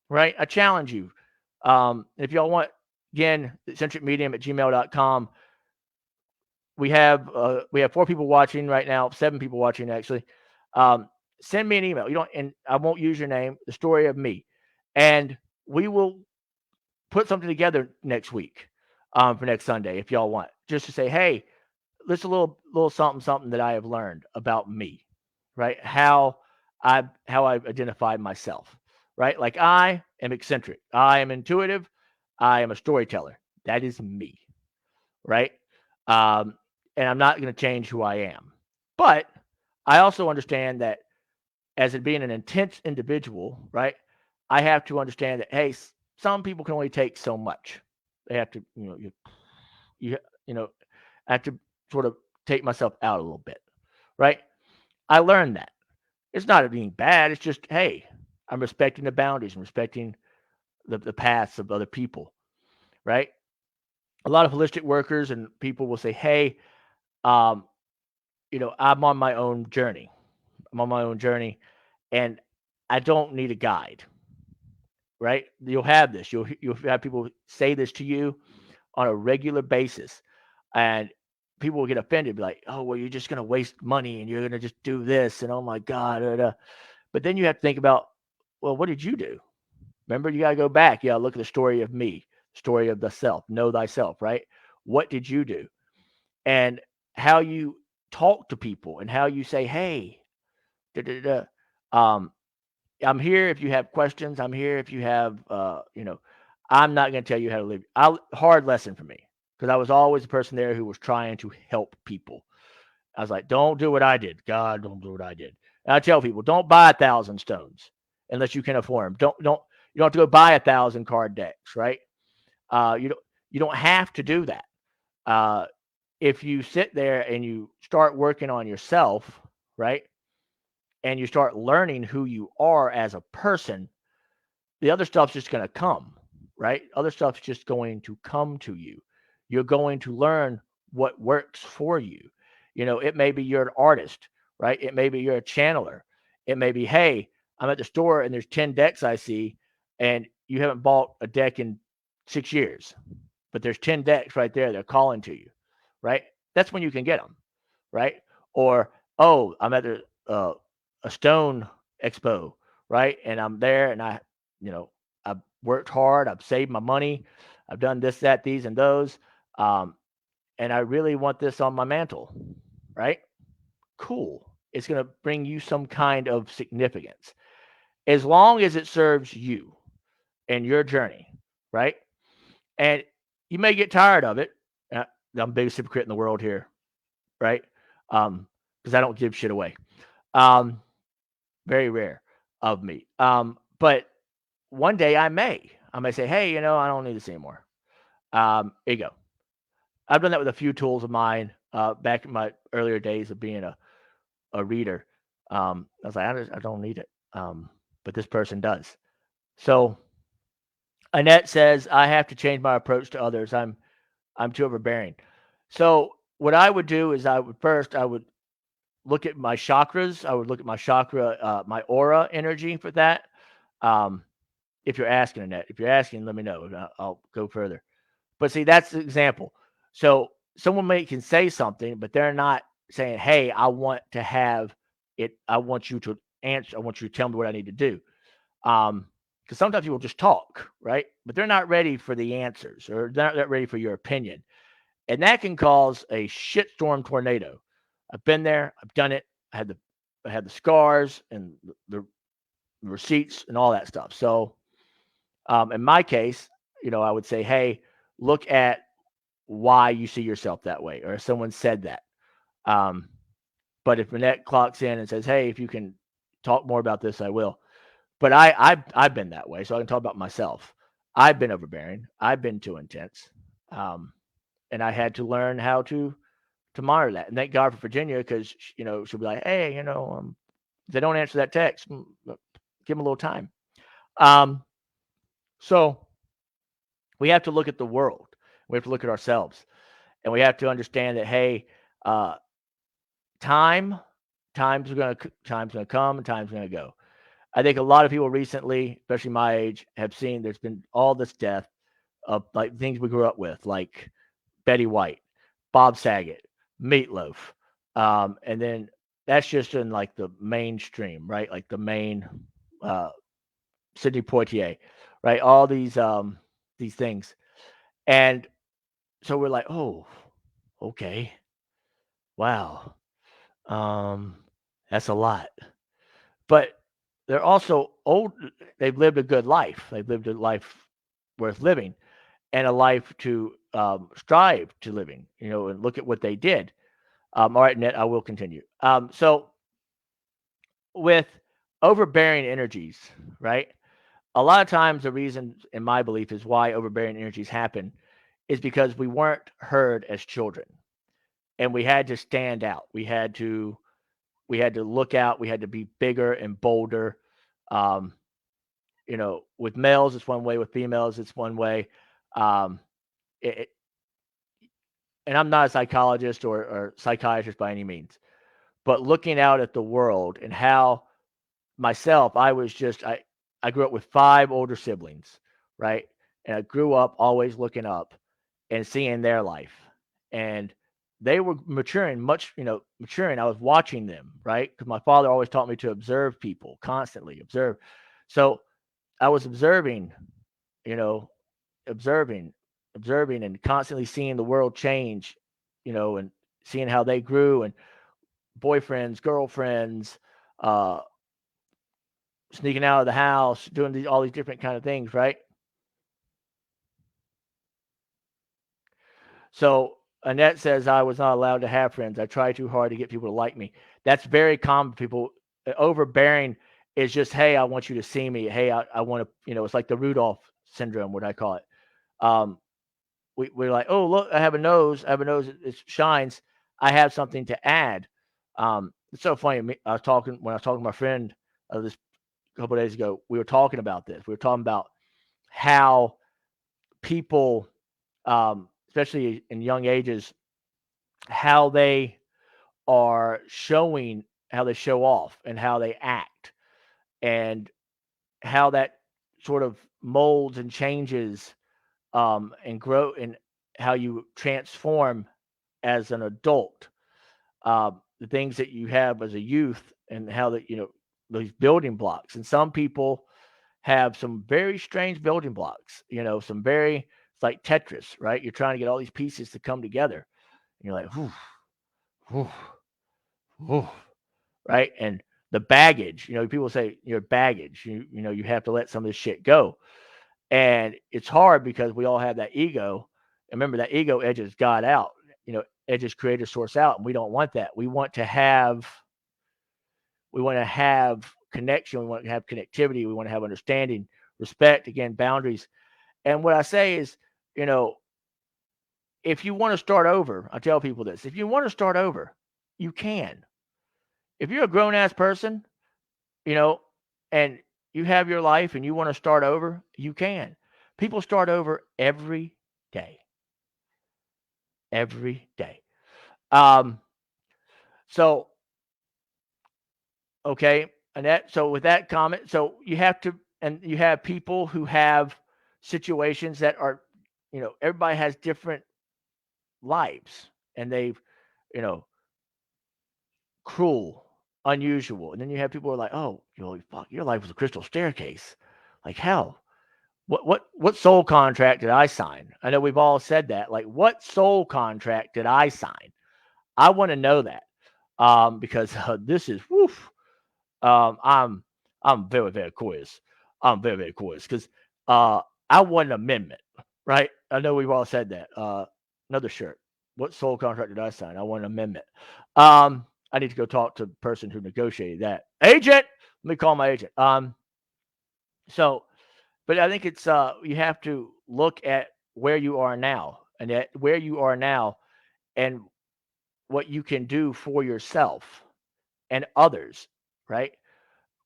Speaker 1: Right? I challenge you. If y'all want, again, eccentricmedium@gmail.com. We have 4 people watching right now, 7 people watching actually. Um, Send me an email. You don't, and I won't use your name. The story of me, and we will put something together next week, for next Sunday if y'all want, just to say, hey, this a little something something that I have learned about me, right? How I've identified myself, right? Like I am eccentric, I am intuitive, I am a storyteller. That is me, right? Um, and I'm not going to change who I am. But I also understand that as it being an intense individual, right? I have to understand that hey, some people can only take so much. They have to, you, you know, I have to sort of take myself out a little bit, right? I learned that. It's not being bad. It's just, hey, I'm respecting the boundaries. I'm respecting the paths of other people, right? A lot of holistic workers and people will say, hey, um, I'm on my own journey. I'm on my own journey and I don't need a guide, right? You'll have this. You'll have people say this to you on a regular basis, and people will get offended, be like, "Oh, well, you're just gonna waste money, and you're gonna just do this, and oh my god." But then you have to think about, well, what did you do? Remember, you gotta go back. You gotta look at the story of me, story of the self, know thyself, right? What did you do? And how you talk to people, and how you say, "Hey, da da da." Um, I'm here if you have questions. I'm here if you have, I'm not going to tell you how to live. Hard lesson for me because I was always the person there who was trying to help people. I was like, don't do what I did. God, don't do what I did. And I tell people, don't buy 1,000 stones unless you can afford them. You don't have to go buy 1,000 card decks, right? You don't have to do that. Uh, if you sit there and you start working on yourself, right, and you start learning who you are as a person, the other stuff's just going to come, right? Other stuff's just going to come to you. You're going to learn what works for you. It may be you're an artist, right? It may be you're a channeler. It may be, hey, I'm at the store and there's 10 decks I see, and you haven't bought a deck in 6 years, but there's 10 decks right there. They're calling to you, right? That's when you can get them, right? Or, oh, I'm at a stone expo, right? And I'm there and I've worked hard, I've saved my money, I've done this, that, these, and those. Um, and I really want this on my mantle, right? Cool. It's going to bring you some kind of significance as long as it serves you and your journey, right? And you may get tired of it. I'm the biggest hypocrite in the world here, right? Because I don't give shit away. Um, Very rare of me. But one day I may say, hey, I don't need this anymore. Here you go. I've done that with a few tools of mine back in my earlier days of being a reader. I was like, I don't need it. But this person does. So Annette says, I have to change my approach to others. I'm too overbearing. So what I would do is I would look at my chakras. I would look at my chakra, my aura energy for that. Um, if you're asking, Annette, if you're asking, let me know. And I'll go further. But see, that's the example. So someone can say something, but they're not saying, "Hey, I want to have it. I want you to answer. I want you to tell me what I need to do." Because sometimes people just talk, right? But they're not ready for the answers, or they're not ready for your opinion, and that can cause a shitstorm tornado. I've been there. I've done it. I had the scars and the receipts and all that stuff. So in my case, I would say, hey, look at why you see yourself that way, or if someone said that. Um, but if Annette clocks in and says, hey, if you can talk more about this, I will. But I've been that way, so I can talk about myself. I've been overbearing. I've been too intense, and I had to learn how to monitor that. And thank God for Virginia, because she'll be like, hey, if they don't answer that text, give them a little time. So we have to look at the world. We have to look at ourselves, and we have to understand that, hey, uh, time time's gonna come and time's gonna go. I think a lot of people recently, especially my age, have seen there's been all this death of like things we grew up with, like Betty White, Bob Saget, Meatloaf, and then that's just in like the mainstream, right? Like the main uh, Sidney Poitier, right? All these things, and so we're like, oh, okay, wow, um, that's a lot. But they're also old. They've lived a good life. They've lived a life worth living, and a life to strive to living. And look at what they did. All right, Ned, I will continue. So with overbearing energies, right? A lot of times, the reason, in my belief, is why overbearing energies happen is because we weren't heard as children, and we had to stand out. We had to look out. We had to be bigger and bolder. Um, with males, it's one way. With females, it's one way. Um, it, and I'm not a psychologist or psychiatrist by any means, but looking out at the world and how myself, I grew up with five older siblings, right? And I grew up always looking up and seeing their life. And they were maturing. I was watching them, right? Because my father always taught me to observe people, constantly observe. So I was observing, you know, observing, observing, and constantly seeing the world change, and seeing how they grew, and boyfriends, girlfriends, uh, sneaking out of the house, doing all these different kind of things, right? So Annette says I was not allowed to have friends. I tried too hard to get people to like me. That's very common. People overbearing is just, hey, I want you to see me. Hey, I want to, it's like the Rudolph syndrome, what I call it. Um, we're like, oh, look, I have a nose. I have a nose. It shines. I have something to add. It's so funny. When I was talking to my friend this a couple of days ago. We were talking about this. We were talking about how people, especially in young ages, how they are showing, how they show off, and how they act, and how that sort of molds and changes, and grow, and how you transform as an adult. The things that you have as a youth, and how that these building blocks. And some people have some very strange building blocks. Some very, it's like Tetris, right? You're trying to get all these pieces to come together. And you're like, whew, whew, whew, right? And the baggage, people say your baggage, you have to let some of this shit go. And it's hard because we all have that ego. And remember, that ego edges God out, edges creator source out. And we don't want that. We want to have connection. We want to have connectivity. We want to have understanding, respect, again, boundaries. And what I say is, you know, if you want to start over, I tell people this: if you want to start over, you can. If you're a grown ass person, you know, and you have your life and you want to start over, you can. People start over day, every day. Um, so okay, Annette. So with that comment, so you have to, and you have people who have situations that are, everybody has different lives, and they've, you know, cruel, unusual. And then you have people who are like, oh, fuck, your life was a crystal staircase. Like hell. What soul contract did I sign? I know we've all said that. Like, what soul contract did I sign? I want to know that. Because this is woof. I'm very, very curious. I'm very, very curious because I want an amendment, right? I know we've all said that. Another shirt. What soul contract did I sign? I want an amendment. I need to go talk to the person who negotiated that. Agent, let me call my agent. So, but I think it's you have to look at where you are now, and at where you are now, and what you can do for yourself and others, right?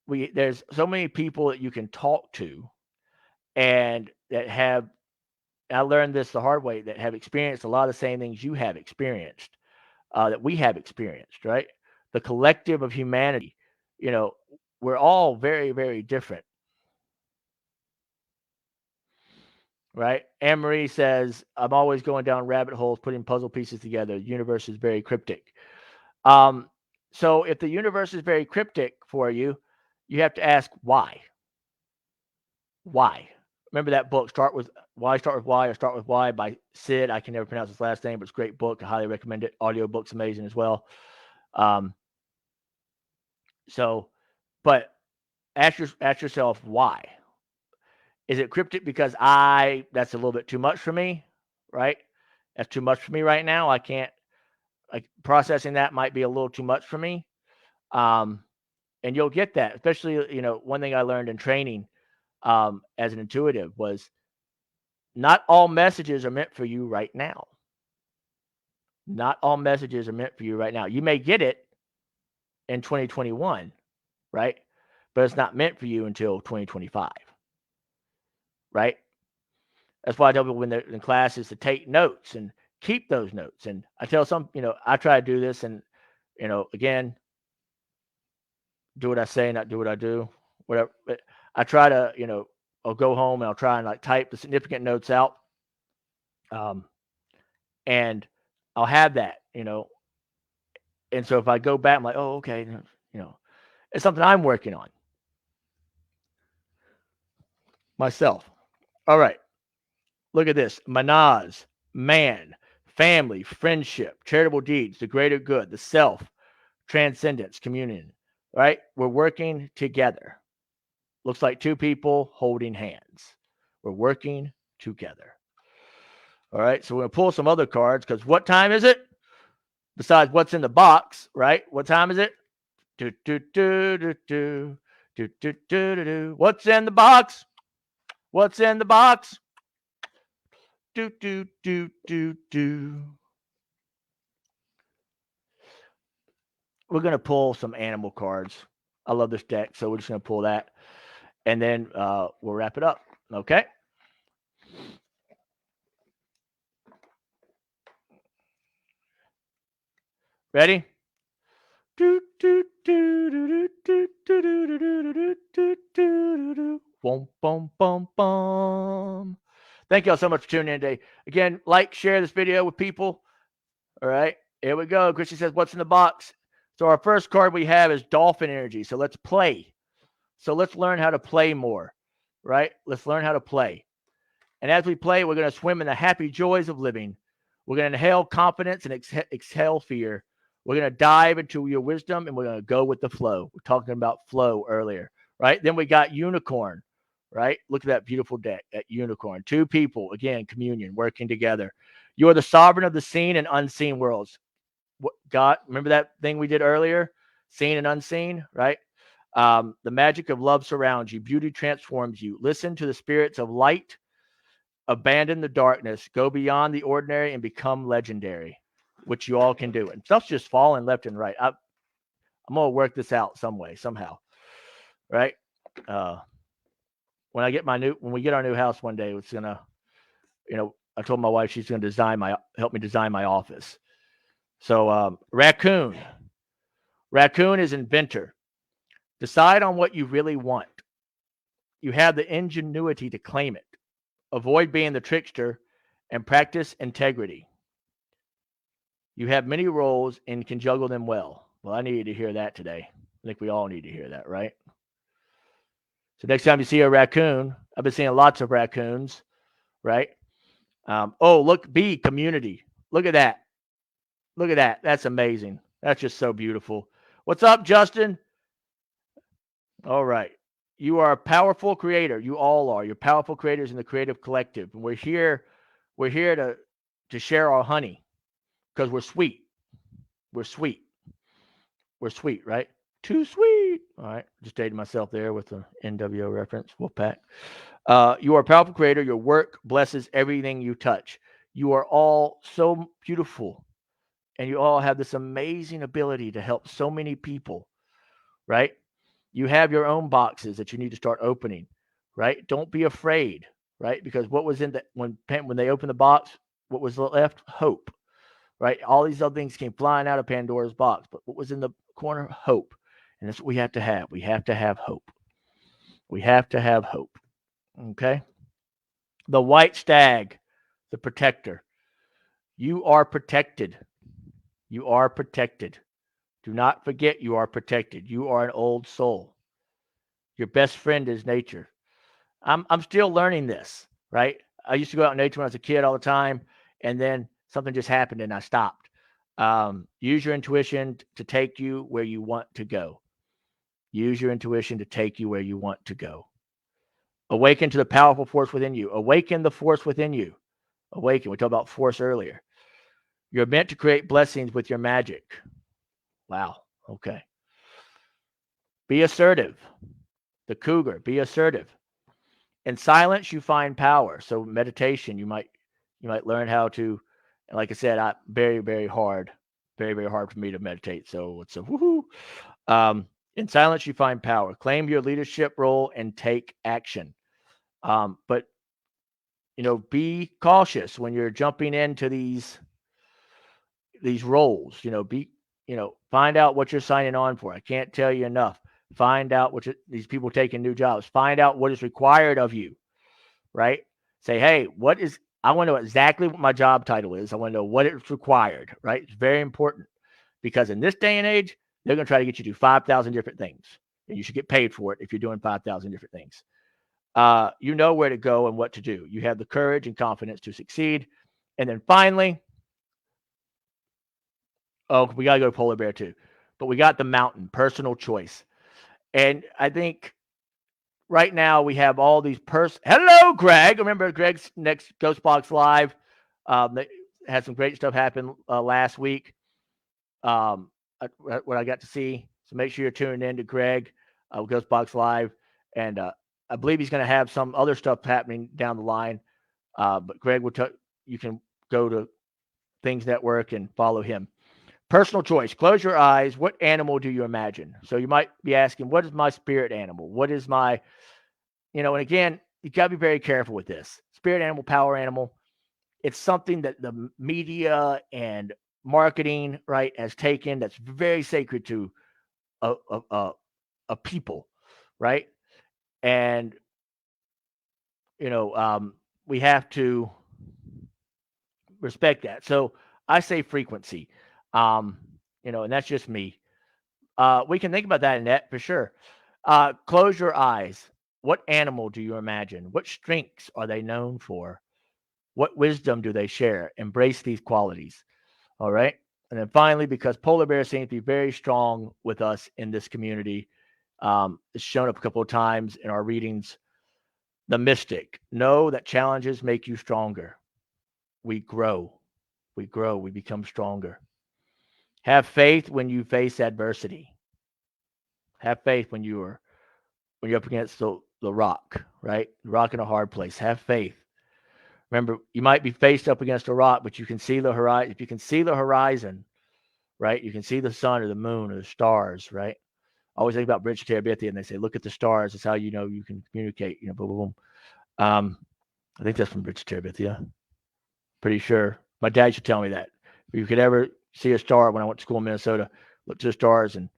Speaker 1: There's so many people that you can talk to, and that have, I learned this the hard way, that have experienced a lot of the same things you have experienced, that we have experienced, right? the collective of humanity. You know, we're all very, very different. Right? Anne Marie says, I'm always going down rabbit holes, putting puzzle pieces together. The universe is very cryptic. So if the universe is very cryptic for you, you have to ask why. Why? Remember that book, Start With Why or Start With Why by Sid. I can never pronounce his last name, but it's a great book. I highly recommend it. Audio book's amazing as well. But ask yourself why. Is it cryptic because that's a little bit too much for me, right? That's too much for me right now. I can't, like, processing that might be a little too much for me. And you'll get that, especially, one thing I learned in training as an intuitive was not all messages are meant for you right now. Not all messages are meant for you right now. You may get it in 2021, right? But it's not meant for you until 2025, right? That's why I tell people when they're in classes to take notes and keep those notes. And I tell some, I try to do this and, again, do what I say, not do what I do, whatever. But I try to, I'll go home and I'll try and like type the significant notes out. And I'll have that, and so if I go back, I'm like, oh, okay, it's something I'm working on myself. All right. Look at this. Manaz, man, family, friendship, charitable deeds, the greater good, the self, transcendence, communion, right? We're working together. Looks like two people holding hands. We're working together. All right. So we're going to pull some other cards because what time is it? Besides what's in the box, right? What time is it? Do, do, do, do, do, do, do, do, do, do. What's in the box? What's in the box? Do, do, do, do, do. We're going to pull some animal cards. I love this deck, so we're just going to pull that. And then we'll wrap it up. Okay? Ready? Do, do, do, do, do, do, do, do, do, do, do, do, do. Boom, boom, boom, boom. Thank y'all so much for tuning in today. Again, like, share this video with people. All right, here we go. Christy says, what's in the box? So our first card we have is Dolphin Energy. So let's play. So let's learn how to play more, right? Let's learn how to play. And as we play, we're going to swim in the happy joys of living. We're going to inhale confidence and exhale fear. We're going to dive into your wisdom, and we're going to go with the flow. We're talking about flow earlier, right? Then we got Unicorn, right? Look at that beautiful deck, that Unicorn. Two people, again, communion, working together. You are the sovereign of the seen and unseen worlds. God, remember that thing we did earlier? Seen and unseen, right? The magic of love surrounds you. Beauty transforms you. Listen to the spirits of light. Abandon the darkness. Go beyond the ordinary and become legendary, which you all can do. And stuff's just falling left and right. I'm going to work this out some way, somehow, right? When we get our new house one day, it's going to, I told my wife she's going to help me design my office. So Raccoon. Raccoon is inventor. Decide on what you really want. You have the ingenuity to claim it. Avoid being the trickster and practice integrity. You have many roles and can juggle them well. Well, I needed to hear that today. I think we all need to hear that, right? So next time you see a raccoon, I've been seeing lots of raccoons, right? Look, B, community. Look at that. Look at that. That's amazing. That's just so beautiful. What's up, Justin? All right. You are a powerful creator. You all are. You're powerful creators in the creative collective. And we're here to share our honey because we're sweet. We're sweet. We're sweet, right? Too sweet. All right. Just dated myself there with the NWO reference. Wolfpack. You are a powerful creator. Your work blesses everything you touch. You are all so beautiful. And you all have this amazing ability to help so many people, right? You have your own boxes that you need to start opening, right? Don't be afraid, right? Because what was in when they opened the box, what was left? Hope, right? All these other things came flying out of Pandora's box, but what was in corner, hope. And that's what we have to have. We have to have hope. We have to have hope. Okay? The white stag, the protector. You are protected. You are protected. Do not forget you are protected. You are an old soul. Your best friend is nature. I'm still learning this, right? I used to go out in nature when I was a kid all the time, and then something just happened and I stopped. Use your intuition to take you where you want to go. Use your intuition to take you where you want to go. Awaken to the powerful force within you. Awaken the force within you. Awaken. We talked about force earlier. You're meant to create blessings with your magic. Wow. Okay. Be assertive. The cougar. Be assertive. In silence, you find power. So meditation, you might learn how to. And like I said, very hard, very hard for me to meditate. So it's a woohoo. In silence, you find power. Claim your leadership role and take action. But be cautious when you're jumping into these roles. Find out what you're signing on for. I can't tell you enough. Find out these people taking new jobs. Find out what is required of you. Right? Say, hey, I want to know exactly what my job title is. I want to know what it's required. Right? It's very important because in this day and age, they're going to try to get you to do 5,000 different things, and you should get paid for it if you're doing 5,000 different things. You know where to go and what to do. You have the courage and confidence to succeed. And then finally, we got to go to polar bear too, but we got the mountain, personal choice. And I think right now we have all these Hello, Greg. Remember Greg's next Ghost Box Live? Had some great stuff happen last week. What I got to see. So make sure you're tuning in to Greg, Ghost Box Live, and I believe he's going to have some other stuff happening down the line. But Greg you can go to Things Network and follow him. Personal choice. Close your eyes. What animal do you imagine? So you might be asking, what is my spirit animal? What is my, and again, you got to be very careful with this. Spirit animal, power animal. It's something that the media and marketing, right, has taken that's very sacred to a people, right? And, we have to respect that. So I say frequency, and that's just me. We can think about that in that for sure. Close your eyes. What animal do you imagine? What strengths are they known for? What wisdom do they share? Embrace these qualities. All right. And then finally, because polar bears seem to be very strong with us in this community, it's shown up a couple of times in our readings. The mystic. Know that challenges make you stronger. We grow. We grow. We become stronger. Have faith when you face adversity. Have faith when you're up against the rock, right? Rock in a hard place. Have faith. Remember, you might be faced up against a rock, but you can see the horizon. If you can see the horizon, right, you can see the sun or the moon or the stars, right? I always think about Bridge to Terabithia, and they say, look at the stars. It's how you know you can communicate, boom, boom, boom. I think that's from Bridge to Terabithia. Pretty sure. My dad used to tell me that. If you could ever see a star when I went to school in Minnesota, look to the stars and,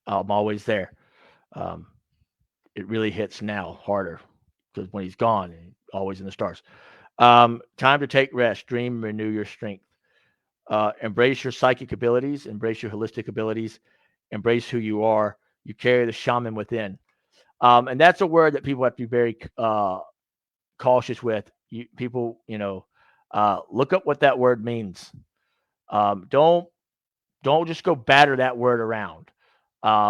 Speaker 1: I'm always there. It really hits now harder because when he's gone, he's always in the stars. Time to take rest, dream, renew your strength. Embrace your psychic abilities, embrace your holistic abilities, embrace who you are. You carry the shaman within. And that's a word that people have to be very cautious with. People, look up what that word means. Don't just go batter that word around.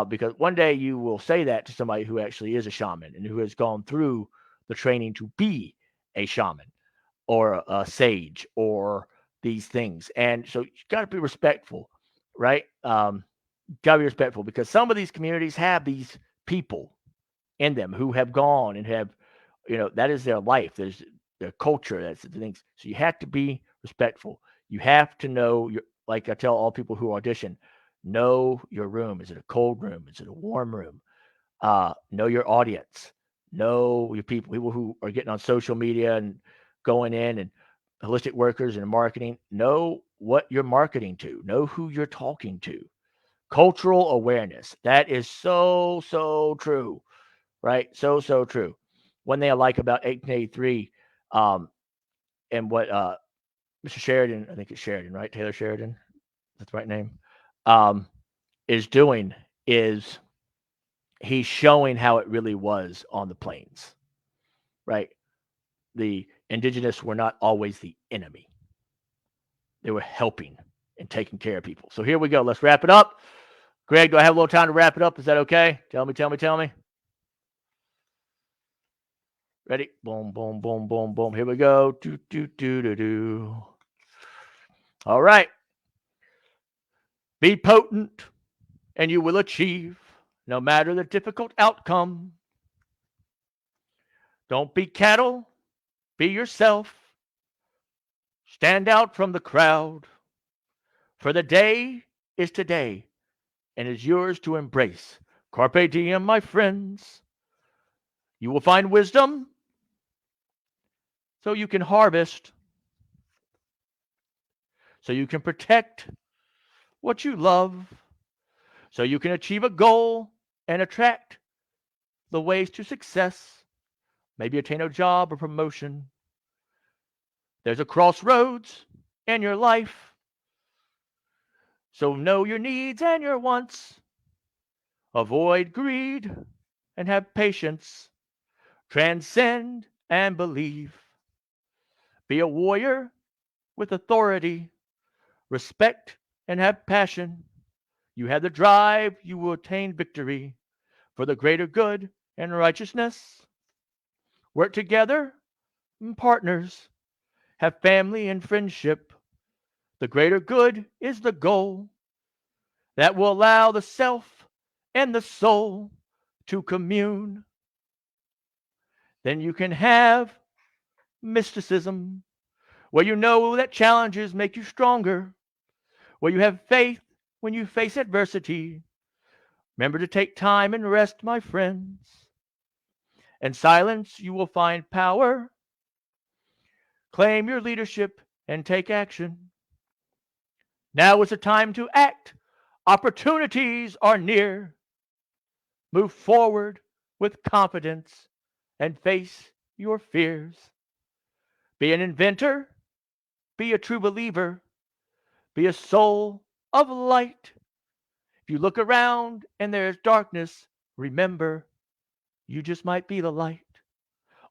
Speaker 1: Because one day you will say that to somebody who actually is a shaman and who has gone through the training to be a shaman or a sage or these things. And so you got to be respectful, right? Got to be respectful because some of these communities have these people in them who have gone and have, that is their life. There's their culture. That's the things. So you have to be respectful. You have to know like I tell all people who audition, know your room. Is it a cold room? Is it a warm room? Know your audience. Know your people who are getting on social media and going in and holistic workers and marketing. Know what you're marketing to. Know who you're talking to. Cultural awareness. That is so, so true, right? So, so true. One thing I like about 1883 and what Mr. Sheridan, I think it's Sheridan, right? Taylor Sheridan, that's the right name, um, is doing is he's showing how it really was on the plains, right? The indigenous were not always the enemy. They were helping and taking care of people. So here we go. Let's wrap it up. Greg, do I have a little time to wrap it up? Is that okay? Tell me. Ready? Boom, boom, boom, boom, boom. Here we go. Do, do, do, do, do. All right. Be potent and you will achieve no matter the difficult outcome. Don't be cattle, be yourself. Stand out from the crowd. For the day is today and is yours to embrace. Carpe diem, my friends. You will find wisdom so you can harvest, so you can protect what you love, so you can achieve a goal and attract the ways to success, maybe attain a job or promotion. There's a crossroads in your life, so know your needs and your wants. Avoid greed and have patience. Transcend and believe. Be a warrior with authority. Respect and have passion. You have the drive, you will attain victory for the greater good and righteousness. Work together, partners. Have family and friendship. The greater good is the goal that will allow the self and the soul to commune. Then you can have mysticism, where you know that challenges make you stronger, where you have faith when you face adversity. Remember to take time and rest, my friends. In silence, you will find power. Claim your leadership and take action. Now is the time to act. Opportunities are near. Move forward with confidence and face your fears. Be an inventor. Be a true believer. Be a soul of light. If you look around and there's darkness, remember, you just might be the light.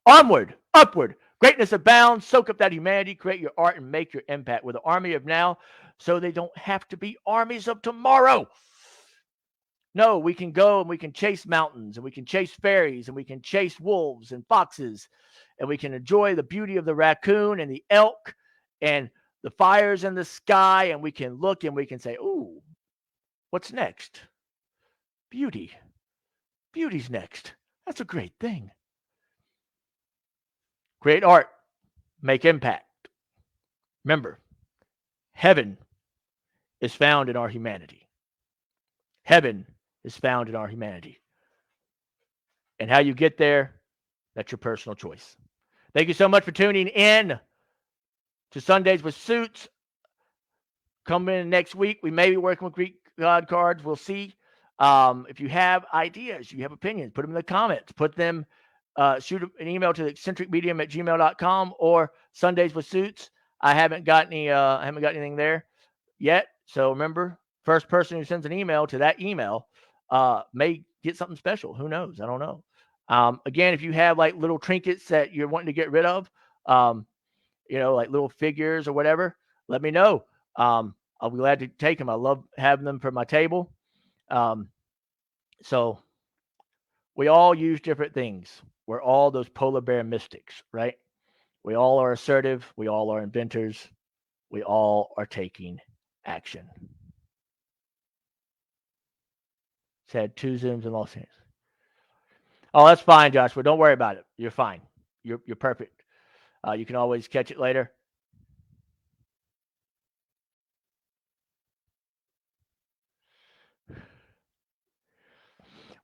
Speaker 1: Onward, upward, greatness abounds. Soak up that humanity, create your art, and make your impact. We're the army of now, so they don't have to be armies of tomorrow. No, we can go and we can chase mountains, and we can chase fairies, and we can chase wolves and foxes, and we can enjoy the beauty of the raccoon and the elk and the fires in the sky, and we can look and we can say, ooh, what's next? Beauty. Beauty's next. That's a great thing. Create art. Make impact. Remember, heaven is found in our humanity. Heaven is found in our humanity. And how you get there, that's your personal choice. Thank you so much for tuning in to Sundays with Suits. Come in next week. We may be working with Greek God cards. We'll see. If you have ideas, you have opinions, put them in the comments. Put them, shoot an email to eccentricmedium@gmail.com or Sundays with Suits. I haven't got anything there yet. So remember, first person who sends an email to that email may get something special. Who knows? I don't know. Again, if you have like little trinkets that you're wanting to get rid of, like little figures or whatever, let me know. I'll be glad to take them. I love having them for my table. So we all use different things. We're all those polar bear mystics, right? We all are assertive. We all are inventors. We all are taking action. Said 2 Zooms in Los Angeles. Oh, that's fine, Joshua. Don't worry about it. You're fine. You're perfect. You can always catch it later.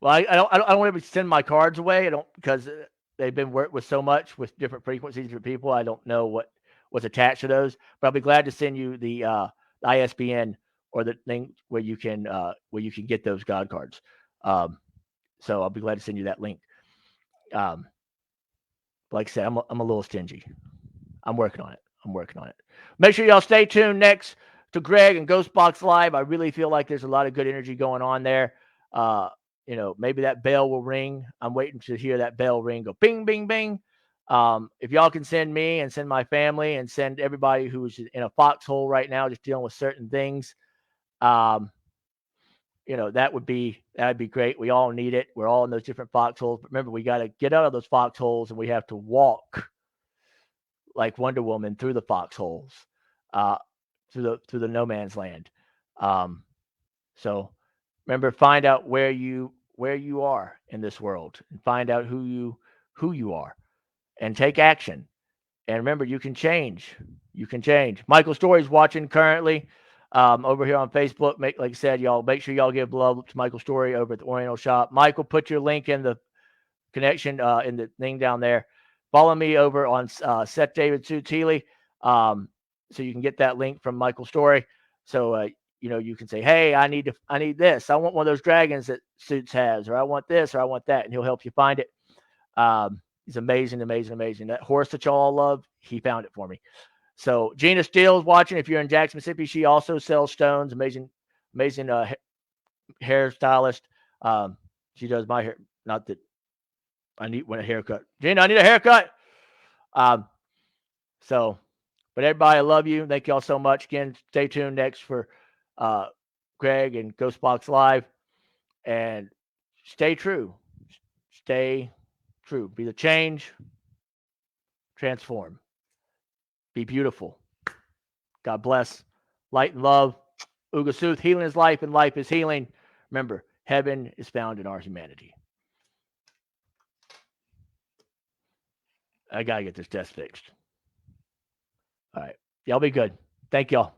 Speaker 1: Well, I don't want to send my cards away. I don't, because they've been worked with so much with different frequencies for people. I don't know what's attached to those, but I'll be glad to send you the ISBN or the thing where you can get those God cards. So I'll be glad to send you that link. Like I said, I'm a little stingy. I'm working on it. Make sure y'all stay tuned next to Greg and Ghostbox Live. I really feel like there's a lot of good energy going on there. Maybe that bell will ring. I'm waiting to hear that bell ring, go bing, bing, bing. If y'all can send me and send my family and send everybody who's in a foxhole right now, just dealing with certain things, that'd be great. We all need it. We're all in those different foxholes. But remember, we got to get out of those foxholes and we have to walk like Wonder Woman through the foxholes, through the no man's land. So remember, find out where you are in this world, and find out who you are, and take action. And remember, you can change. You can change. Michael Story's watching currently over here on Facebook. Like I said, y'all make sure y'all give love to Michael Story over at the Oriental Shop. Michael, put your link in the connection in the thing down there. Follow me over on Seth David Sue Teely, so you can get that link from Michael Story. So you can say, hey, I need this. I want one of those dragons that Suits has, or I want this, or I want that, and he'll help you find it. He's amazing. That horse that y'all love, he found it for me. So Gina Steele's watching. If you're in Jackson, Mississippi, she also sells stones. Amazing hairstylist. She does my hair. Not that I need a haircut. Gina, I need a haircut. But everybody, I love you. Thank y'all so much. Again, stay tuned next for Greg and Ghostbox Live. And stay true. Stay true. Be the change. Transform. Be beautiful. God bless. Light and love. Uga Sooth. Healing is life and life is healing. Remember, heaven is found in our humanity. I got to get this desk fixed. All right. Y'all be good. Thank y'all.